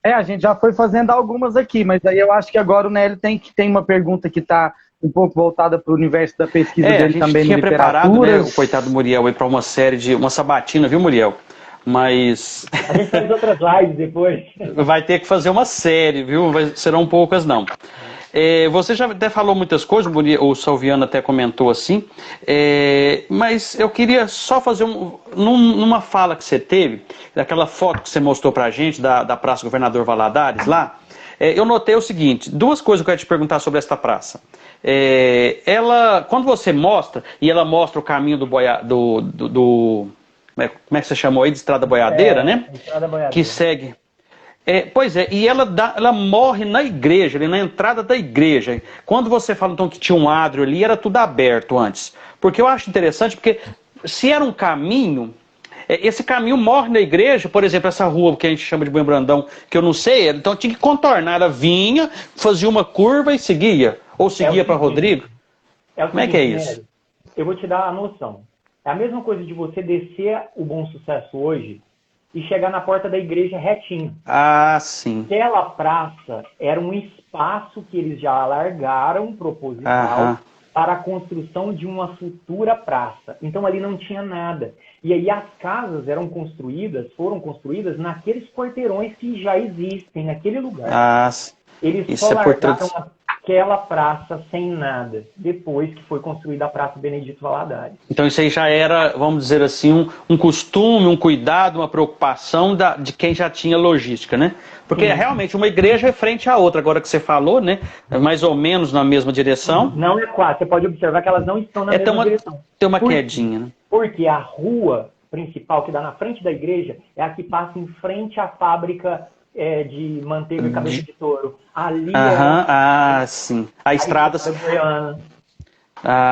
Speaker 2: a gente já foi fazendo algumas aqui, mas aí eu acho que agora o Nélio tem uma pergunta que está um pouco voltada para o universo da pesquisa dele também. A gente
Speaker 1: tinha preparado, né, o coitado Muriel aí para uma série de... uma sabatina, viu, Muriel? Mas...
Speaker 3: A gente faz outras lives depois.
Speaker 1: Vai ter que fazer uma série, viu? Serão poucas, não. Você já até falou muitas coisas, o Salviano até comentou assim, mas eu queria só fazer numa fala que você teve, daquela foto que você mostrou pra gente da Praça Governador Valadares lá, eu notei o seguinte, duas coisas que eu quero te perguntar sobre esta praça. Quando você mostra, e ela mostra o caminho do como é que você chamou aí, de Estrada Boiadeira, né?
Speaker 3: Estrada Boiadeira.
Speaker 1: Que segue. Pois é, e ela morre na igreja, ali na entrada da igreja. Quando você fala então que tinha um adro ali, era tudo aberto antes. Porque eu acho interessante, porque se era um caminho, esse caminho morre na igreja, por exemplo, essa rua que a gente chama de Bom Brandão, que eu não sei, então tinha que contornar, ela vinha, fazia uma curva e seguia. Ou seguia para Rodrigo. Como é que é isso?
Speaker 3: Eu vou te dar a noção. É a mesma coisa de você descer o Bom Sucesso hoje e chegar na porta da igreja retinho.
Speaker 1: Ah, sim.
Speaker 3: Aquela praça era um espaço que eles já alargaram, proposital, para a construção de uma futura praça. Então ali não tinha nada. E aí as casas foram construídas naqueles quarteirões que já existem naquele lugar.
Speaker 1: Ah,
Speaker 3: eles
Speaker 1: isso
Speaker 3: só
Speaker 1: é
Speaker 3: largaram aquela praça sem nada, depois que foi construída a Praça Benedito Valadares.
Speaker 1: Então isso aí já era, vamos dizer assim, um costume, um cuidado, uma preocupação de quem já tinha logística, né? Porque realmente uma igreja é frente à outra, agora que você falou, né? Mais ou menos na mesma direção.
Speaker 3: Não é quase, você pode observar que elas não estão na mesma direção.
Speaker 1: Tem uma quedinha, né?
Speaker 3: Porque a rua principal que dá na frente da igreja é a que passa em frente à fábrica de manteiga e cabeça de touro. Ali
Speaker 1: sim. A estrada.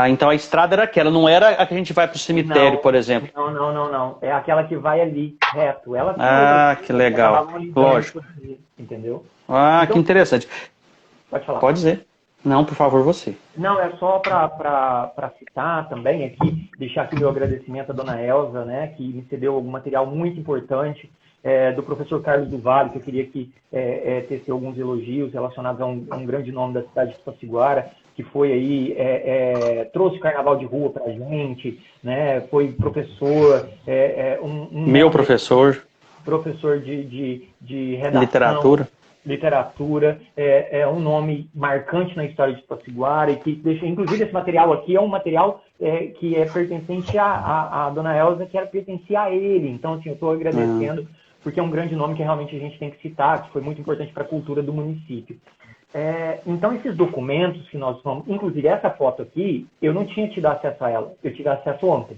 Speaker 1: Então a estrada era aquela, não era a que a gente vai para o cemitério, por exemplo.
Speaker 3: Não. É aquela que vai ali, reto.
Speaker 1: Que legal. Lógico.
Speaker 3: Entendeu?
Speaker 1: Então, que interessante.
Speaker 3: Pode falar.
Speaker 1: Pode dizer. Não, por favor, você.
Speaker 3: Não, é só para citar também aqui, deixar aqui meu agradecimento à dona Elza, né, que me cedeu algum material muito importante, do professor Carlos do Vale, que eu queria que tecer alguns elogios relacionados a um grande nome da cidade de Tupaciguara, que foi aí, trouxe o carnaval de rua para a gente, né, foi professor,
Speaker 1: meu professor.
Speaker 3: Professor de redação. Literatura, é um nome marcante na história de Tupaciguara e que deixa, inclusive esse material aqui é um material que é pertencente à dona Elza, que pertencia a ele. Então, assim, eu estou agradecendo, porque é um grande nome que realmente a gente tem que citar, que foi muito importante para a cultura do município. Então, esses documentos que nós vamos... Inclusive, essa foto aqui, eu não tinha tido acesso a ela, eu tive acesso ontem.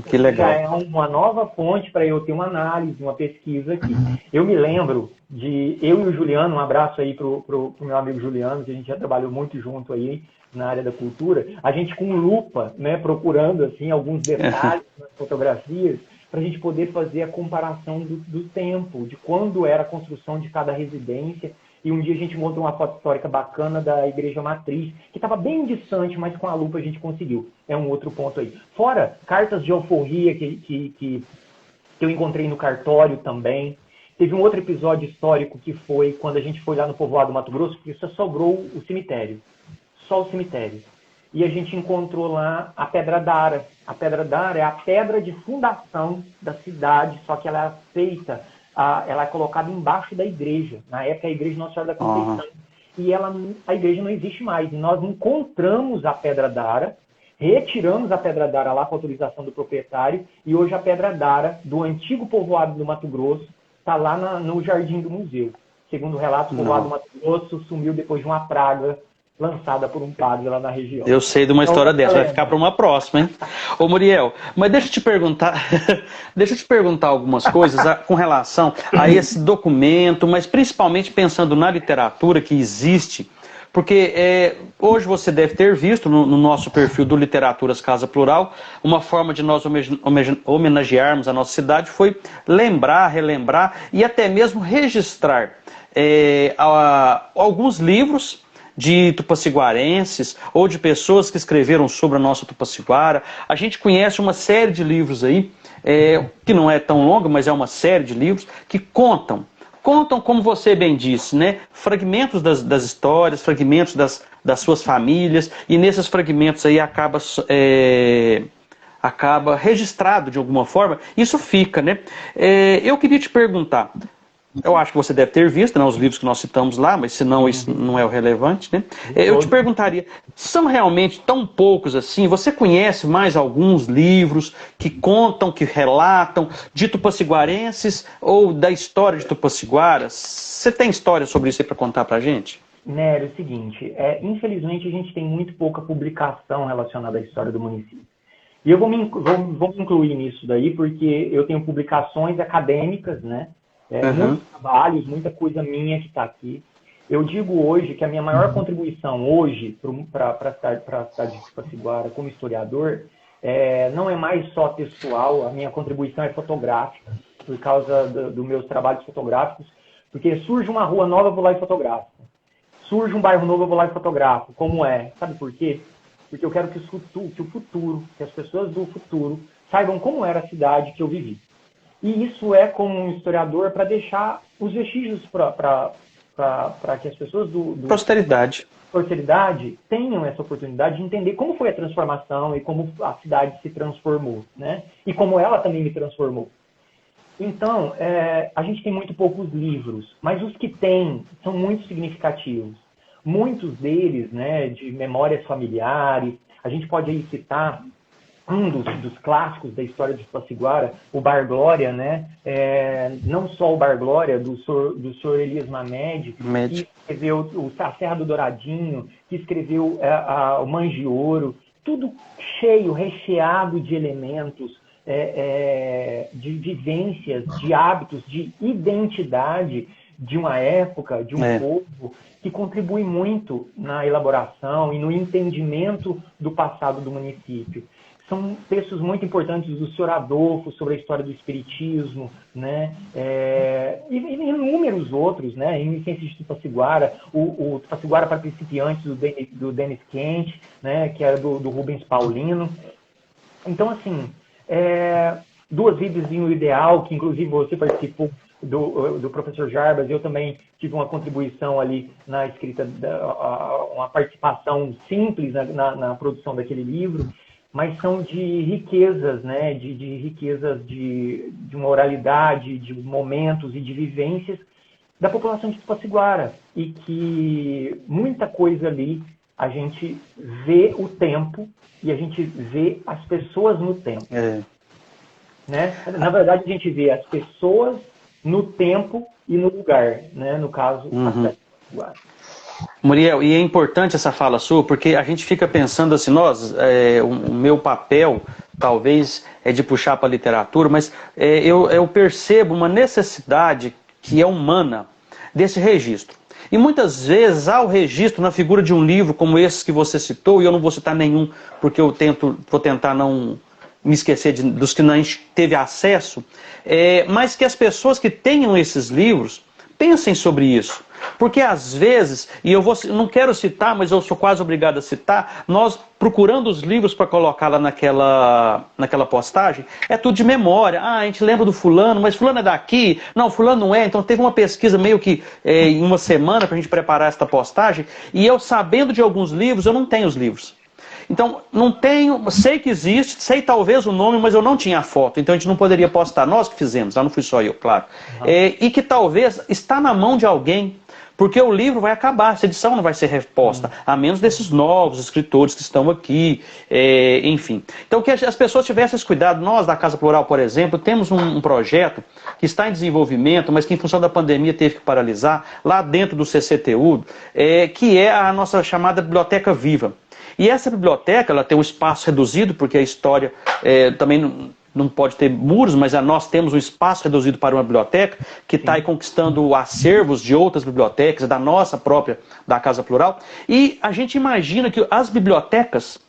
Speaker 1: Que legal.
Speaker 3: Já é uma nova fonte para eu ter uma análise, uma pesquisa aqui. Eu me lembro de eu e o Juliano, um abraço aí pro meu amigo Juliano, que a gente já trabalhou muito junto aí na área da cultura, a gente com lupa, né, procurando assim alguns detalhes nas fotografias para a gente poder fazer a comparação do tempo, de quando era a construção de cada residência. E um dia a gente encontrou uma foto histórica bacana da Igreja Matriz, que estava bem distante, mas com a lupa a gente conseguiu. É um outro ponto aí. Fora cartas de alforria que eu encontrei no cartório também. Teve um outro episódio histórico que foi quando a gente foi lá no povoado do Mato Grosso, porque só sobrou o cemitério. Só o cemitério. E a gente encontrou lá a Pedra d'Ara. A Pedra d'Ara é a pedra de fundação da cidade, só que ela é feita... ela é colocada embaixo da igreja. Na época, a igreja Nossa Senhora da Conceição. E a igreja não existe mais. E nós encontramos a Pedra d'Ara, retiramos a Pedra d'Ara lá com a autorização do proprietário, e hoje a Pedra d'Ara do antigo povoado do Mato Grosso está lá no jardim do museu. Segundo o relato, o povoado do Mato Grosso sumiu depois de uma praga lançada por um padre lá na região.
Speaker 1: Eu sei de uma história dessa, vai ficar para uma próxima, hein? Ô Muriel, mas deixa eu te perguntar algumas coisas com relação a esse documento, mas principalmente pensando na literatura que existe, porque hoje você deve ter visto no nosso perfil do Literaturas Casa Plural, uma forma de nós homenagearmos a nossa cidade foi lembrar, relembrar e até mesmo registrar alguns livros de tupaciguarenses ou de pessoas que escreveram sobre a nossa Tupaciguara. A gente conhece uma série de livros aí, que não é tão longa, mas é uma série de livros que contam, como você bem disse, né? Fragmentos das histórias, fragmentos das suas famílias, e nesses fragmentos aí acaba registrado de alguma forma, isso fica, né? Eu queria te perguntar, Eu acho que você deve ter visto, né, os livros que nós citamos lá, mas senão isso não é o relevante, né? Eu te perguntaria, são realmente tão poucos assim? Você conhece mais alguns livros que contam, que relatam de tupaciguarenses ou da história de Tupaciguara? Você tem história sobre isso aí para contar pra gente?
Speaker 3: Nério, é o seguinte, infelizmente a gente tem muito pouca publicação relacionada à história do município. E eu vou me incluir nisso daí, porque eu tenho publicações acadêmicas, né? Muitos trabalhos, muita coisa minha que está aqui. Eu digo hoje que a minha maior contribuição hoje para a cidade de Tupaciguara como historiador não é mais só textual, a minha contribuição é fotográfica, por causa dos meus trabalhos fotográficos, porque surge uma rua nova, eu vou lá e fotografo. Surge um bairro novo, eu vou lá e fotografo. Como é? Sabe por quê? Porque eu quero que as pessoas do futuro saibam como era a cidade que eu vivi. E isso é, como um historiador, para deixar os vestígios para que as pessoas
Speaker 1: Posteridade
Speaker 3: tenham essa oportunidade de entender como foi a transformação e como a cidade se transformou, né? E como ela também me transformou. Então, a gente tem muito poucos livros, mas os que tem são muito significativos. Muitos deles, né, de memórias familiares, a gente pode aí citar um dos clássicos da história de Tupaciguara, o Bar Glória, né? Não só o Bar Glória, do senhor Elias Mamed, que escreveu a Serra do Douradinho, que escreveu o Mangioro, tudo cheio, recheado de elementos, de vivências, de hábitos, de identidade de uma época, de um povo, que contribui muito na elaboração e no entendimento do passado do município. São textos muito importantes do senhor Adolfo sobre a história do espiritismo, né? E inúmeros outros, né? Em Ciências de Tupaciguara, o Tupaciguara para Principiantes, do Dennis Kent, né? Que era do Rubens Paulino. Então, assim, Duas Vidas e um Ideal, que inclusive você participou do professor Jarbas, eu também tive uma contribuição ali na escrita, uma participação simples na produção daquele livro, mas são de riquezas, né? de riquezas de moralidade, de momentos e de vivências da população de Tupaciguara, e que muita coisa ali a gente vê o tempo e a gente vê as pessoas no tempo. Né? Na verdade, a gente vê as pessoas no tempo e no lugar, né? No caso, a cidade de Tupaciguara.
Speaker 1: Muriel, e é importante essa fala sua, porque a gente fica pensando assim, o meu papel talvez é de puxar para a literatura, mas eu percebo uma necessidade que é humana desse registro. E muitas vezes há o registro na figura de um livro como esse que você citou, e eu não vou citar nenhum, porque eu vou tentar não me esquecer dos que não teve acesso, mas que as pessoas que tenham esses livros pensem sobre isso. Porque às vezes, e eu não quero citar, mas eu sou quase obrigado a citar, nós procurando os livros para colocar lá naquela postagem, é tudo de memória. A gente lembra do fulano, mas fulano é daqui? Não, fulano não é. Então teve uma pesquisa meio que em uma semana para a gente preparar esta postagem, e eu sabendo de alguns livros, eu não tenho os livros. Então, não tenho, sei que existe, sei talvez o nome, mas eu não tinha a foto, então a gente não poderia postar, nós que fizemos, não fui só eu, claro. E que talvez está na mão de alguém, porque o livro vai acabar, essa edição não vai ser reposta, a menos desses novos escritores que estão aqui, enfim. Então, que as pessoas tivessem esse cuidado. Nós, da Casa Plural, por exemplo, temos um projeto que está em desenvolvimento, mas que em função da pandemia teve que paralisar, lá dentro do CCTU, que é a nossa chamada Biblioteca Viva. E essa biblioteca, ela tem um espaço reduzido, porque a história também não pode ter muros, mas nós temos um espaço reduzido para uma biblioteca, que está aí conquistando acervos de outras bibliotecas, da nossa própria, da Casa Plural. E a gente imagina que as bibliotecas,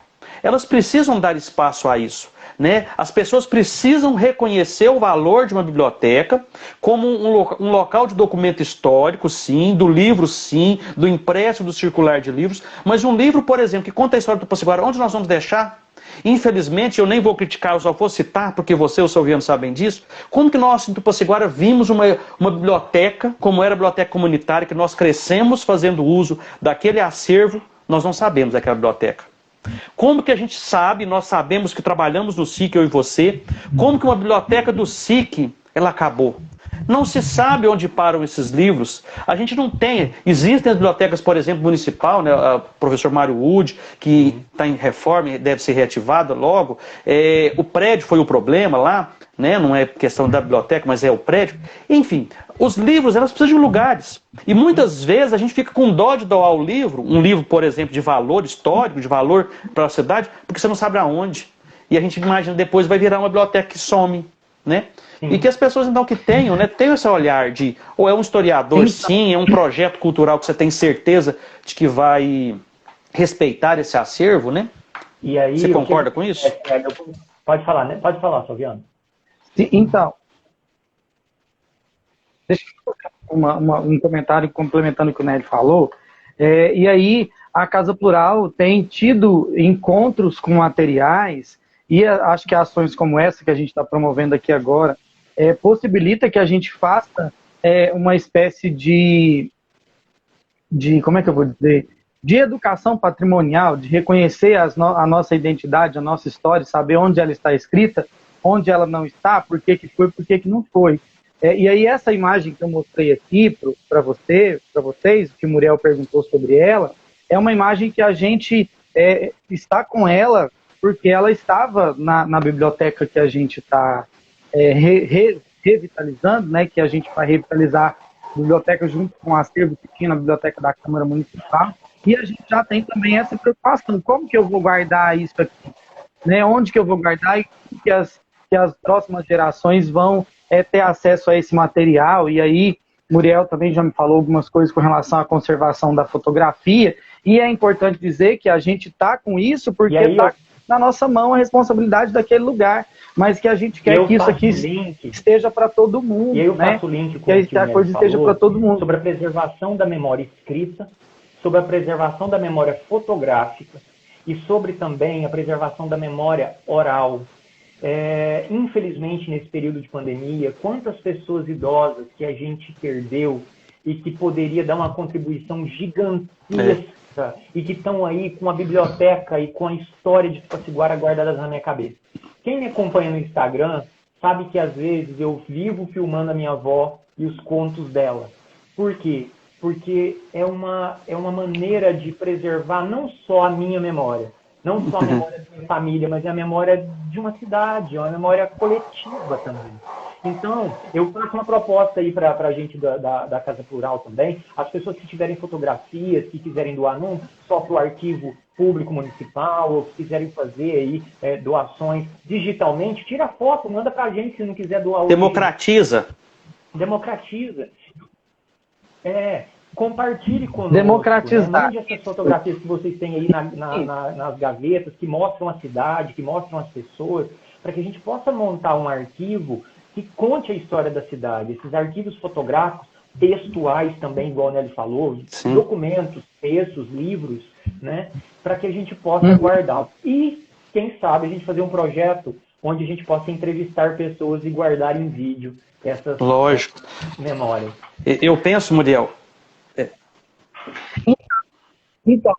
Speaker 1: elas precisam dar espaço a isso. Né? As pessoas precisam reconhecer o valor de uma biblioteca como um local de documento histórico, sim, do livro, sim, do impresso, do circular de livros, mas um livro, por exemplo, que conta a história do Tupaciguara, onde nós vamos deixar? Infelizmente, eu nem vou criticar, eu só vou citar, porque você e o Silviano sabem disso, como que nós, em Tupaciguara, vimos uma biblioteca, como era a biblioteca comunitária, que nós crescemos fazendo uso daquele acervo, nós não sabemos daquela biblioteca. Como que a gente sabe, nós sabemos que trabalhamos no SIC, eu e você, como que uma biblioteca do SIC, ela acabou? Não se sabe onde param esses livros. A gente não tem. Existem as bibliotecas, por exemplo, municipal, né? O professor Mário Wood, que está em reforma, deve ser reativada logo. O prédio foi o problema lá, né? Não é questão da biblioteca, mas é o prédio. Enfim, os livros, elas precisam de lugares. E muitas vezes a gente fica com dó de doar o livro, um livro, por exemplo, de valor histórico, de valor para a cidade, porque você não sabe aonde. E a gente imagina depois vai virar uma biblioteca que some, né? Sim. E que as pessoas, então, que tenham, né, tenham esse olhar de, ou é um historiador, sim, é um projeto cultural que você tem certeza de que vai respeitar esse acervo, né?
Speaker 3: E aí,
Speaker 1: você concorda com isso?
Speaker 3: Pode falar, né? Pode falar, Salviano.
Speaker 2: Então, deixa eu fazer um comentário complementando o que o Nélio falou. E aí, a Casa Plural tem tido encontros com materiais, e acho que ações como essa que a gente está promovendo aqui agora possibilita que a gente faça uma espécie de, como é que eu vou dizer, de educação patrimonial, de reconhecer a nossa identidade, a nossa história, saber onde ela está escrita, onde ela não está, por que foi, por que não foi. E aí essa imagem que eu mostrei aqui para vocês, que o Muriel perguntou sobre ela, é uma imagem que a gente está com ela porque ela estava na biblioteca que a gente está revitalizando, né, que a gente vai revitalizar a biblioteca junto com o acervo que tinha na biblioteca da Câmara Municipal, e a gente já tem também essa preocupação, como que eu vou guardar isso aqui? Né, onde que eu vou guardar e que as próximas gerações vão ter acesso a esse material? E aí, Muriel também já me falou algumas coisas com relação à conservação da fotografia, e é importante dizer que a gente está com isso porque está na nossa mão a responsabilidade daquele lugar, mas que a gente quer que isso aqui esteja para todo mundo.
Speaker 3: E aí eu
Speaker 2: né?
Speaker 3: faço o link com
Speaker 2: que a coisa esteja para todo mundo.
Speaker 3: Sobre a preservação da memória escrita, sobre a preservação da memória fotográfica e sobre também a preservação da memória oral. Infelizmente, nesse período de pandemia, quantas pessoas idosas que a gente perdeu e que poderia dar uma contribuição gigantesca e que estão aí com a biblioteca e com a história de Tupaciguara guardadas na minha cabeça. Quem me acompanha no Instagram sabe que às vezes eu vivo filmando a minha avó e os contos dela. Por quê? Porque é uma maneira de preservar não só a minha memória, não só a memória da minha família, mas a memória de uma cidade, uma memória coletiva também. Então, eu faço uma proposta aí para a gente da Casa Plural também. As pessoas que tiverem fotografias, que quiserem doar não só para o arquivo público municipal, ou que quiserem fazer aí doações digitalmente, tira foto, manda para a gente se não quiser doar.
Speaker 1: Democratiza.
Speaker 3: Democratiza. Compartilhe conosco.
Speaker 2: Democratizar.
Speaker 3: Né? Mande essas fotografias que vocês têm aí nas gavetas, que mostram a cidade, que mostram as pessoas, para que a gente possa montar um arquivo que conte a história da cidade. Esses arquivos fotográficos, textuais também, igual o Nelly falou,
Speaker 1: Sim.
Speaker 3: documentos, textos, livros, né? Para que a gente possa guardar. E, quem sabe, a gente fazer um projeto onde a gente possa entrevistar pessoas e guardar em vídeo essas memórias.
Speaker 1: Eu penso, Muriel...
Speaker 2: Então,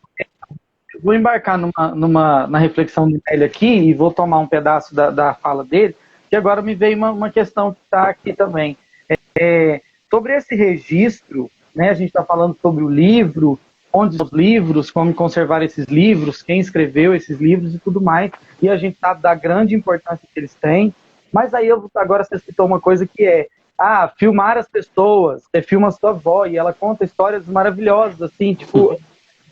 Speaker 2: eu vou embarcar na reflexão do Nelly aqui e vou tomar um pedaço da fala dele, que agora me veio uma questão que está aqui também. Sobre esse registro, né, a gente está falando sobre o livro, onde os livros, como conservar esses livros, quem escreveu esses livros e tudo mais, e a gente sabe da grande importância que eles têm, mas aí agora você citou uma coisa que filmar as pessoas, você filma a sua avó e ela conta histórias maravilhosas, assim, tipo,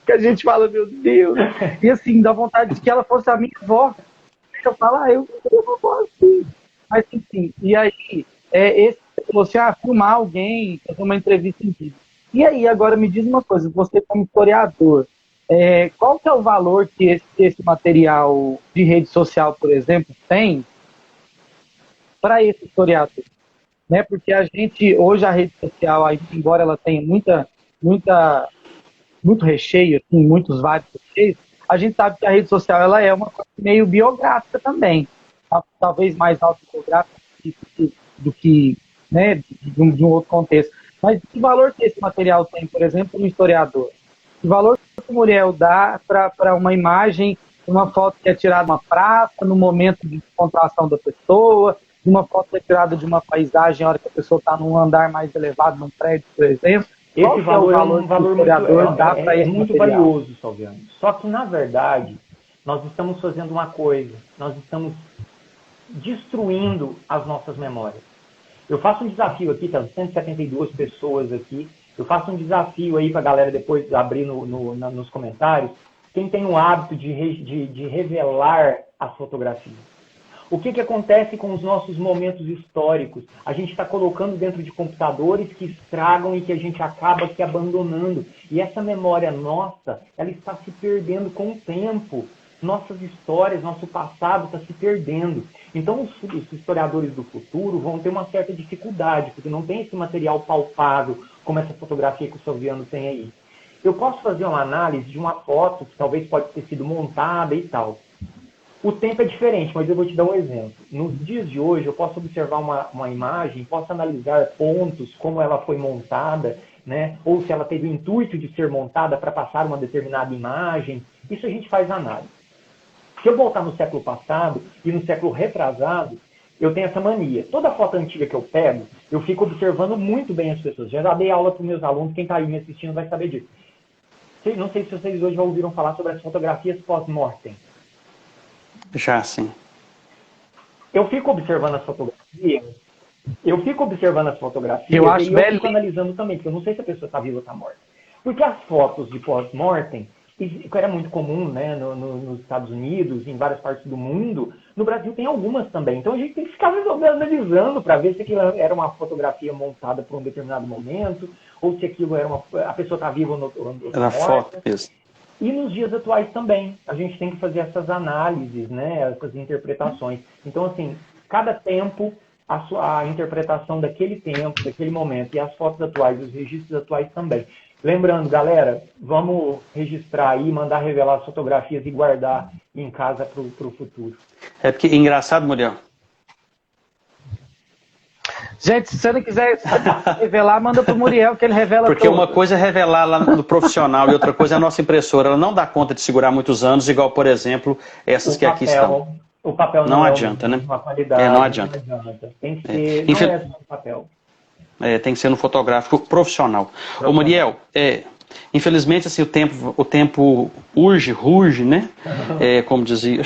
Speaker 2: que a gente fala, meu Deus, e assim, dá vontade de que ela fosse a minha avó. Eu falo, eu não vou assim. Mas enfim, e aí, você filmar alguém, fazer uma entrevista em vídeo. E aí, agora me diz uma coisa, você como historiador, qual que é o valor que esse material de rede social, por exemplo, tem para esse historiador? Né? Porque a gente, hoje a rede social, embora ela tenha muito recheio, assim, vários recheios, a gente sabe que a rede social ela é uma coisa meio biográfica também, talvez mais autobiográfica do que né, de um outro contexto. Mas que valor que esse material tem, por exemplo, no historiador? Que valor que o Muriel dá para uma imagem, uma foto que é tirada numa praça, no momento de descontração da pessoa, de uma foto retirada de uma paisagem, a hora que a pessoa está num andar mais elevado, num prédio, por exemplo.
Speaker 3: Esse valor é um valor muito
Speaker 2: material?
Speaker 3: valioso, Salviano. Só que, na verdade, nós estamos fazendo uma coisa, nós estamos destruindo as nossas memórias. Eu faço um desafio aqui, tá? 172 pessoas aqui. Eu faço um desafio aí para a galera depois abrir nos comentários. Quem tem o hábito de revelar as fotografias. O que acontece com os nossos momentos históricos? A gente está colocando dentro de computadores que estragam e que a gente acaba se abandonando. E essa memória nossa, ela está se perdendo com o tempo. Nossas histórias, nosso passado está se perdendo. Então, os historiadores do futuro vão ter uma certa dificuldade, porque não tem esse material palpável, como essa fotografia que o Salviano tem aí. Eu posso fazer uma análise de uma foto que talvez pode ter sido montada e tal. O tempo é diferente, mas eu vou te dar um exemplo. Nos dias de hoje, eu posso observar uma imagem, posso analisar pontos, como ela foi montada, né? Ou se ela teve o intuito de ser montada para passar uma determinada imagem. Isso a gente faz análise. Se eu voltar no século passado e no século retrasado, eu tenho essa mania. Toda foto antiga que eu pego, eu fico observando muito bem as pessoas. Já dei aula para os meus alunos, quem está aí me assistindo vai saber disso. Não sei se vocês hoje já ouviram falar sobre as fotografias pós-mortem.
Speaker 1: Já, sim.
Speaker 3: Eu fico observando as fotografias. Eu fico analisando também, porque eu não sei se a pessoa está viva ou está morta. Porque as fotos de pós-mortem, que era muito comum, né, nos Estados Unidos, em várias partes do mundo, no Brasil tem algumas também. Então a gente tem que ficar analisando para ver se aquilo era uma fotografia montada por um determinado momento, ou se aquilo era a pessoa está viva ou está morta.
Speaker 1: Foto mesmo.
Speaker 3: E nos dias atuais também, a gente tem que fazer essas análises, né, essas interpretações. Então, assim, cada tempo, a interpretação daquele tempo, daquele momento, e as fotos atuais, os registros atuais também. Lembrando, galera, vamos registrar aí, mandar revelar as fotografias e guardar em casa para o futuro.
Speaker 1: É porque, engraçado, Muriel.
Speaker 2: Gente, se você não quiser revelar, manda pro Muriel, que ele revela
Speaker 1: Porque
Speaker 2: tudo.
Speaker 1: uma coisa é revelar lá no profissional e outra coisa é a nossa impressora. Ela não dá conta de segurar muitos anos, igual, por exemplo, essas que aqui estão.
Speaker 3: O papel
Speaker 1: não adianta, né?
Speaker 3: Uma qualidade,
Speaker 1: não adianta.
Speaker 3: Tem que ser, não é só no papel.
Speaker 1: Tem que ser no fotográfico profissional. Ô, Muriel, infelizmente assim, o tempo ruge, né? Como dizia.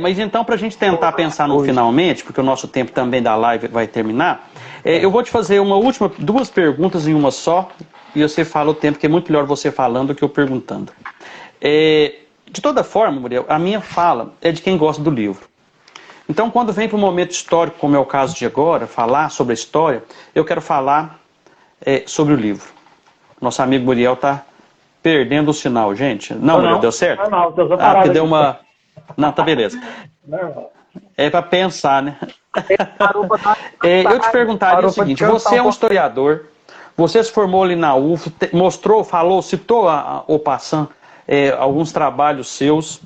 Speaker 1: Mas então, para a gente tentar pensar no finalmente, porque o nosso tempo também da live vai terminar, eu vou te fazer duas perguntas em uma só, e você fala o tempo, que é muito melhor você falando do que eu perguntando. De toda forma, Muriel, a minha fala é de quem gosta do livro. Então, quando vem para um momento histórico, como é o caso de agora, falar sobre a história, eu quero falar sobre o livro. Nosso amigo Muriel está perdendo o sinal, gente. Não, Muriel, deu certo?
Speaker 3: Normal,
Speaker 1: porque deu uma... Não, tá beleza.
Speaker 3: Normal.
Speaker 1: É para pensar, né? Eu te perguntaria o seguinte, você é um historiador, você se formou ali na UF, citou o Passant, alguns trabalhos seus,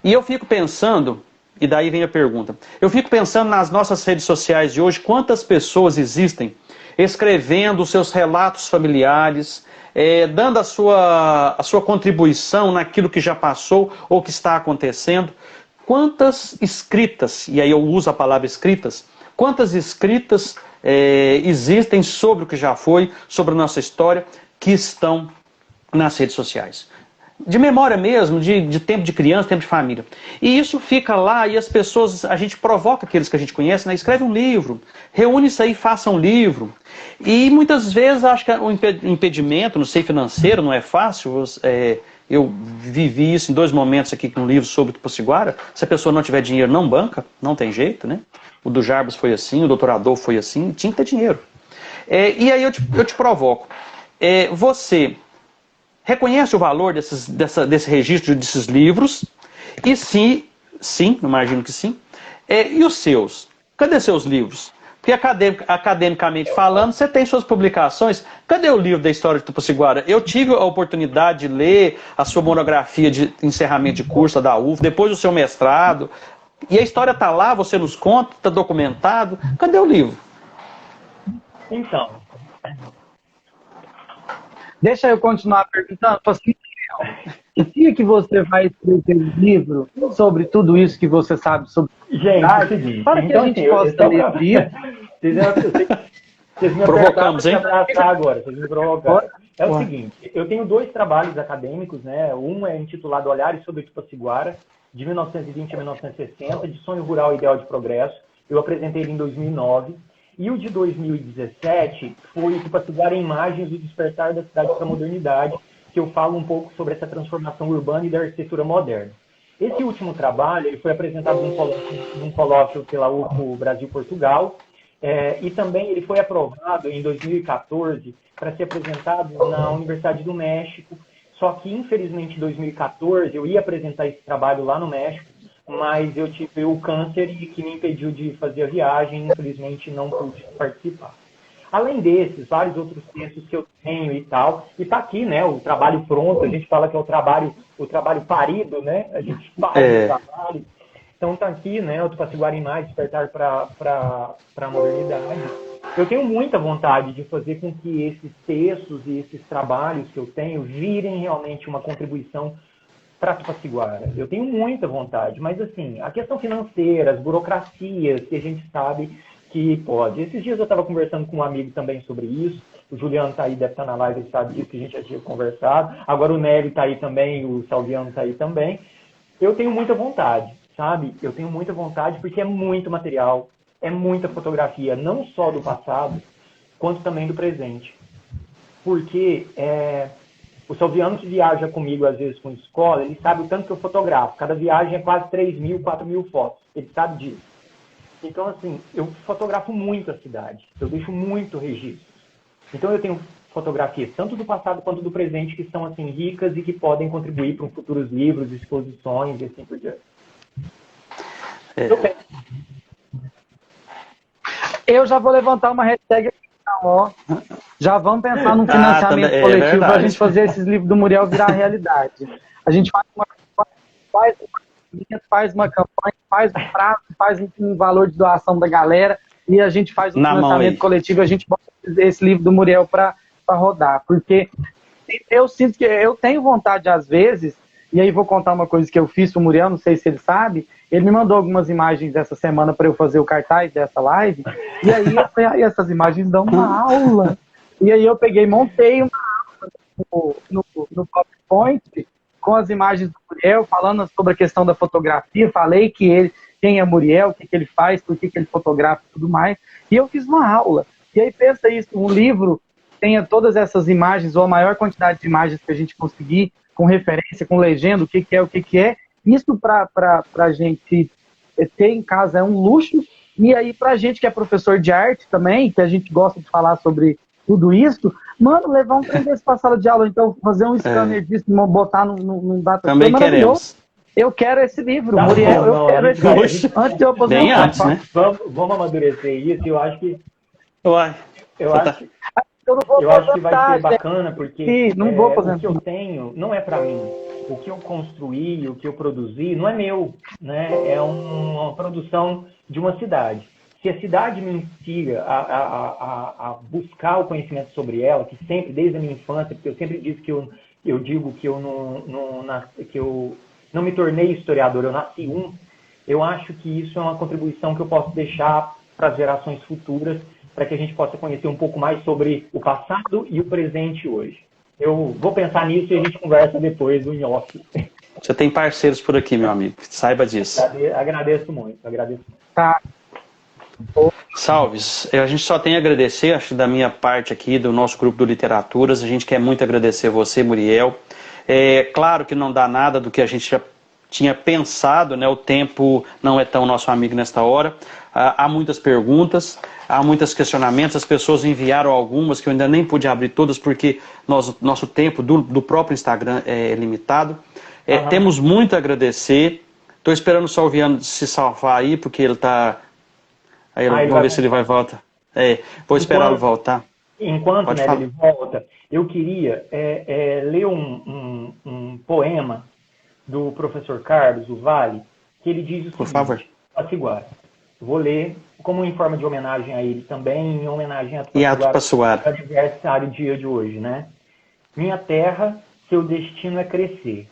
Speaker 1: e eu fico pensando, e daí vem a pergunta, eu fico pensando nas nossas redes sociais de hoje, quantas pessoas existem escrevendo os seus relatos familiares, dando a sua contribuição naquilo que já passou ou que está acontecendo. Quantas escritas, e aí eu uso a palavra escritas, quantas escritas existem sobre o que já foi, sobre a nossa história, que estão nas redes sociais. De memória mesmo, de tempo de criança, tempo de família. E isso fica lá e as pessoas, a gente provoca aqueles que a gente conhece, né? Escreve um livro, reúne isso aí, faça um livro. E muitas vezes acho que o impedimento, não sei, financeiro, não é fácil. Eu vivi isso em 2 momentos aqui com um livro sobre Tupaciguara. Se a pessoa não tiver dinheiro, não banca, não tem jeito, né? O do Jarbas foi assim, o doutor Adolfo foi assim, tinha que ter dinheiro. E aí eu te provoco. Você reconhece o valor desse registro desses livros? E sim, imagino que sim. E os seus? Cadê seus livros? Porque academicamente falando, você tem suas publicações. Cadê o livro da história de Tupaciguara? Eu tive a oportunidade de ler a sua monografia de encerramento de curso da UF, depois do seu mestrado. E a história está lá, você nos conta, está documentado. Cadê o livro?
Speaker 3: Então...
Speaker 2: Deixa eu continuar perguntando. Que dia que você vai escrever um livro sobre tudo isso que você sabe sobre...
Speaker 3: Gente, é o seguinte.
Speaker 2: Para que a gente possa ler livro.
Speaker 3: Vocês me
Speaker 1: Provocamos, hein?
Speaker 3: abraçar agora, vocês me provocaram. É o seguinte, eu tenho 2 trabalhos acadêmicos, né? Um é intitulado Olhares sobre Tupaciguara, de 1920 a 1960, de Sonho Rural e Ideal de Progresso. Eu apresentei ele em 2009. E o de 2017 foi o Tupaciguara em Imagens do Despertar da Cidade para a Modernidade, que eu falo um pouco sobre essa transformação urbana e da arquitetura moderna. Esse último trabalho ele foi apresentado num colóquio pela UFO Brasil-Portugal, e também ele foi aprovado em 2014 para ser apresentado na Universidade do México, só que infelizmente em 2014 eu ia apresentar esse trabalho lá no México, mas eu tive o câncer que me impediu de fazer a viagem, infelizmente não pude participar. Além desses, vários outros textos que eu tenho e tal, e tá aqui, né, o trabalho pronto, a gente fala que é o trabalho parido, né, a gente faz o trabalho. Então tá aqui, né, o Tupaciguara em Mais, Despertar para a Modernidade. Eu tenho muita vontade de fazer com que esses textos e esses trabalhos que eu tenho virem realmente uma contribuição para Tupaciguara. Eu tenho muita vontade, mas assim, a questão financeira, as burocracias que a gente sabe que pode. Esses dias eu estava conversando com um amigo também sobre isso, o Juliano está aí, deve estar na live, ele sabe disso que a gente já tinha conversado, agora o Nélio está aí também, o Salviano está aí também. Eu tenho muita vontade, sabe? Eu tenho muita vontade porque é muito material, é muita fotografia, não só do passado, quanto também do presente. Porque o Salviano que viaja comigo, às vezes, com escola, ele sabe o tanto que eu fotografo. Cada viagem é quase 3.000, 4.000 fotos. Ele sabe disso. Então, assim, eu fotografo muito a cidade. Eu deixo muito registro. Então, eu tenho fotografias tanto do passado quanto do presente que são, assim, ricas e que podem contribuir para futuros livros, exposições e assim por diante.
Speaker 2: Eu já vou levantar uma hashtag aqui, então, ó. Já vamos pensar num financiamento coletivo para a gente fazer esses livros do Muriel virar realidade. A gente faz uma campanha, faz um prazo, faz um valor de doação da galera e a gente faz um financiamento coletivo, a gente bota esse livro do Muriel para rodar. Porque eu sinto que eu tenho vontade, às vezes, e aí vou contar uma coisa que eu fiz para o Muriel, não sei se ele sabe, ele me mandou algumas imagens essa semana para eu fazer o cartaz dessa live, e aí eu falei, essas imagens dão uma aula. E aí eu peguei, montei uma aula no PowerPoint com as imagens do Muriel, falando sobre a questão da fotografia, falei quem é Muriel, o que ele faz, por que ele fotografa e tudo mais, e eu fiz uma aula. E aí pensa isso, um livro tenha todas essas imagens, ou a maior quantidade de imagens que a gente conseguir, com referência, com legenda, o que é. Isso para a gente ter em casa é um luxo, e aí para a gente que é professor de arte também, que a gente gosta de falar sobre tudo isso, mano, levar um trem desse para a sala de aula, então fazer um scanner disso, botar num data
Speaker 1: também queremos.
Speaker 2: Eu quero esse livro, Muriel, eu quero esse livro. Antes de eu aposentar.
Speaker 1: Bem antes, né?
Speaker 3: Vamos amadurecer isso, eu acho que... Eu acho que vai ser bacana, porque o que eu tenho não é para mim. O que eu construí, o que eu produzi, não é meu, né? É uma produção de uma cidade. Se a cidade me instiga a buscar o conhecimento sobre ela, que sempre, desde a minha infância, porque eu sempre disse que eu digo que eu não me tornei historiador, eu nasci eu acho que isso é uma contribuição que eu posso deixar para as gerações futuras, para que a gente possa conhecer um pouco mais sobre o passado e o presente hoje. Eu vou pensar nisso e a gente conversa depois do off.
Speaker 1: Você tem parceiros por aqui, meu amigo. Saiba disso.
Speaker 3: Agradeço muito.
Speaker 2: Tá.
Speaker 1: Salves. A gente só tem a agradecer, acho, da minha parte aqui, do nosso grupo do Literaturas. A gente quer muito agradecer você, Muriel. Claro que não dá nada do que a gente já tinha pensado, né? O tempo não é tão nosso amigo nesta hora. Há muitas perguntas, há muitos questionamentos, as pessoas enviaram algumas que eu ainda nem pude abrir todas porque nosso tempo do próprio Instagram é limitado. Temos muito a agradecer. Estou esperando o Salviano se salvar aí, porque ele está... Vamos ver se ele vai voltar. Vou esperar ele voltar.
Speaker 3: Enquanto ele volta, eu queria ler um poema do professor Carlos, o Vale, que ele diz o seguinte,
Speaker 1: por favor.
Speaker 3: Tupaciguara. Vou ler como em forma de homenagem a ele também, em homenagem a
Speaker 1: Tupaciguara,
Speaker 3: o aniversário dia de hoje, né? Minha terra, seu destino é crescer,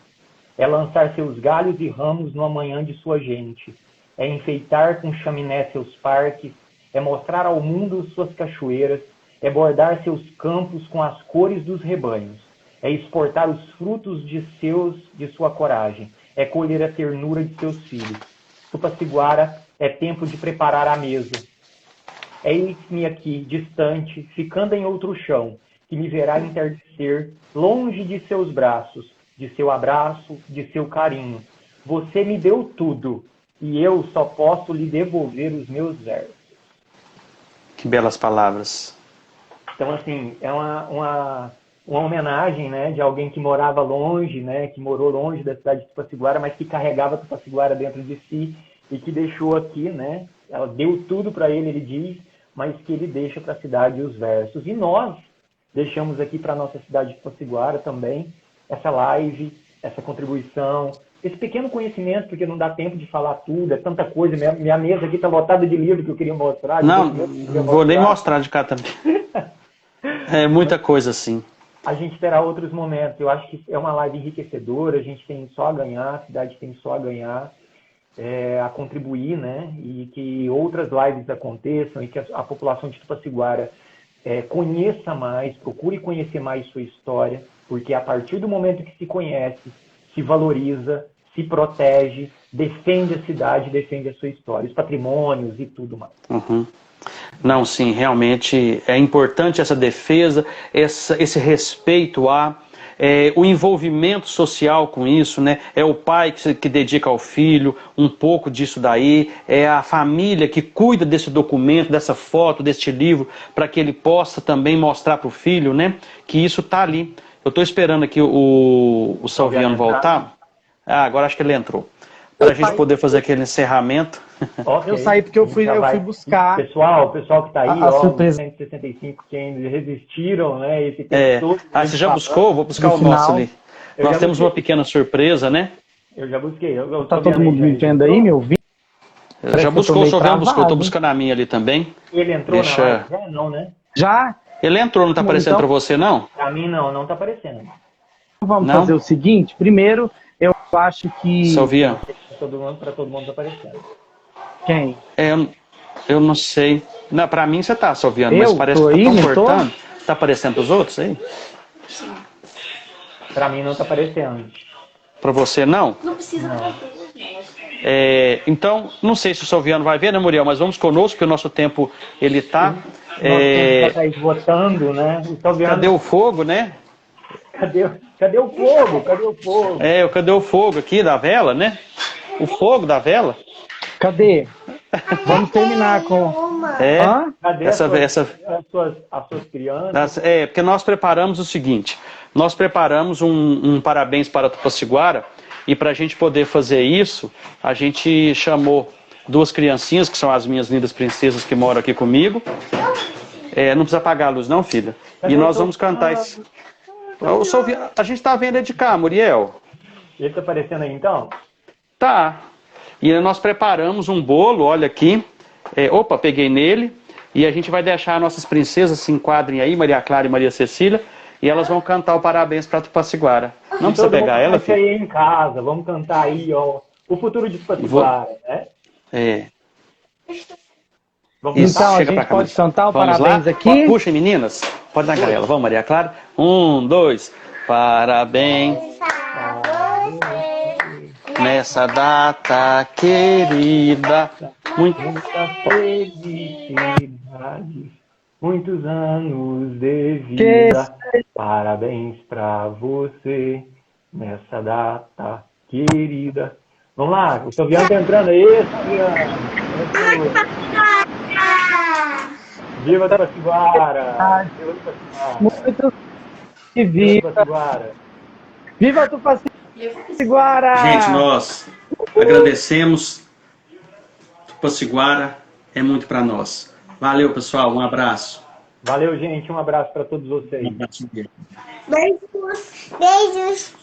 Speaker 3: é lançar seus galhos e ramos no amanhã de sua gente, é enfeitar com chaminé seus parques, é mostrar ao mundo suas cachoeiras, é bordar seus campos com as cores dos rebanhos, é exportar os frutos de sua coragem, é colher a ternura de seus filhos. Tupaciguara é tempo de preparar a mesa. Eis-me aqui, distante, ficando em outro chão, que me verá entardecer, longe de seus braços, de seu abraço, de seu carinho. Você me deu tudo, e eu só posso lhe devolver os meus versos.
Speaker 1: Que belas palavras.
Speaker 3: Então, assim, é uma homenagem, né, de alguém que morava longe, né, que morou longe da cidade de Tupaciguara, mas que carregava Tupaciguara dentro de si e que deixou aqui, né, ela deu tudo para ele diz, mas que ele deixa para a cidade os versos. E nós deixamos aqui para a nossa cidade de Tupaciguara também essa live, essa contribuição, esse pequeno conhecimento, porque não dá tempo de falar tudo, é tanta coisa. Minha mesa aqui está lotada de livros que eu queria mostrar.
Speaker 1: Não vou nem mostrar de cá também. É muita coisa assim.
Speaker 3: A gente terá outros momentos. Eu acho que é uma live enriquecedora, a gente tem só a ganhar, a cidade tem só a ganhar, a contribuir, né? E que outras lives aconteçam e que a população de Tupaciguara conheça mais, procure conhecer mais sua história, porque a partir do momento que se conhece, se valoriza, se protege, defende a cidade, defende a sua história, os patrimônios e tudo mais.
Speaker 1: Uhum. Não, sim, realmente é importante essa defesa, esse respeito o envolvimento social com isso, né? É o pai que dedica ao filho um pouco disso daí, é a família que cuida desse documento, dessa foto, deste livro, para que ele possa também mostrar para o filho, né? Que isso está ali. Eu estou esperando aqui o Salviano voltar. Agora acho que ele entrou. Para a gente poder fazer aquele encerramento.
Speaker 2: Okay. Eu saí porque eu fui buscar.
Speaker 3: Pessoal que está aí, os 165 que ainda resistiram, né? Esse
Speaker 1: tempo todo, você já buscou? Vou buscar o nosso ali. Nós temos uma pequena surpresa, né?
Speaker 3: Eu já busquei.
Speaker 2: Tá todo mundo me vendo aí, me ouvindo?
Speaker 1: Já buscou, o Salviano buscou. Estou buscando a minha ali também.
Speaker 3: Ele entrou na live? Já não, né?
Speaker 2: Já?
Speaker 1: Ele entrou, não está aparecendo para você, não?
Speaker 3: Para mim, não está aparecendo.
Speaker 2: Vamos fazer o seguinte. Primeiro, eu acho que...
Speaker 1: Salviano.
Speaker 3: Para todo mundo está aparecendo.
Speaker 2: Quem?
Speaker 1: Eu não sei. Não, pra mim você tá, Salviano, mas parece que tá tão cortando. Tá aparecendo pros outros aí?
Speaker 3: Sim. Pra mim não tá aparecendo.
Speaker 1: Pra você não?
Speaker 4: Não precisa não.
Speaker 1: Então, não sei se o Salviano vai ver, né, Muriel? Mas vamos conosco, porque o nosso tempo, ele tá...
Speaker 3: Nosso tempo tá esgotando, né? O Salviano...
Speaker 1: Cadê o fogo, né?
Speaker 3: Cadê o fogo? Cadê o fogo?
Speaker 1: Cadê o fogo aqui da vela, né? O fogo da vela.
Speaker 2: Cadê? Vamos terminar com...
Speaker 3: Cadê as suas crianças?
Speaker 1: Porque nós preparamos o seguinte, nós preparamos um parabéns para Tupaciguara, e para a gente poder fazer isso, a gente chamou duas criancinhas, que são as minhas lindas princesas que moram aqui comigo. Não precisa apagar a luz não, filha. E nós vamos cantar esse... A gente está vendo de cá, Muriel.
Speaker 3: Ele está aparecendo aí então?
Speaker 1: Tá. E nós preparamos um bolo, olha aqui. Peguei nele. E a gente vai deixar nossas princesas se enquadrem aí, Maria Clara e Maria Cecília, e elas vão cantar o parabéns para Tupaciguara. Não precisa pegar ela, filho?
Speaker 3: Aí em casa, vamos cantar aí, ó, o futuro de Tupaciguara, né?
Speaker 2: Vamos então, a gente pode cantar o parabéns aqui?
Speaker 1: Puxa, meninas. Pode dar ela. Vamos, Maria Clara. 1, 2. Parabéns nessa data querida.
Speaker 3: Muita felicidade. Muitos anos de vida. Parabéns pra você nessa data querida. Vamos lá, o Salviano tá entrando aí, Salviano. Viva Tupaciguara!
Speaker 2: Muito viva! Viva Tupaciguara!
Speaker 1: Gente, nós agradecemos. Tupaciguara é muito para nós. Valeu, pessoal. Um abraço.
Speaker 3: Valeu, gente. Um abraço para todos vocês.
Speaker 4: Beijos. Beijos.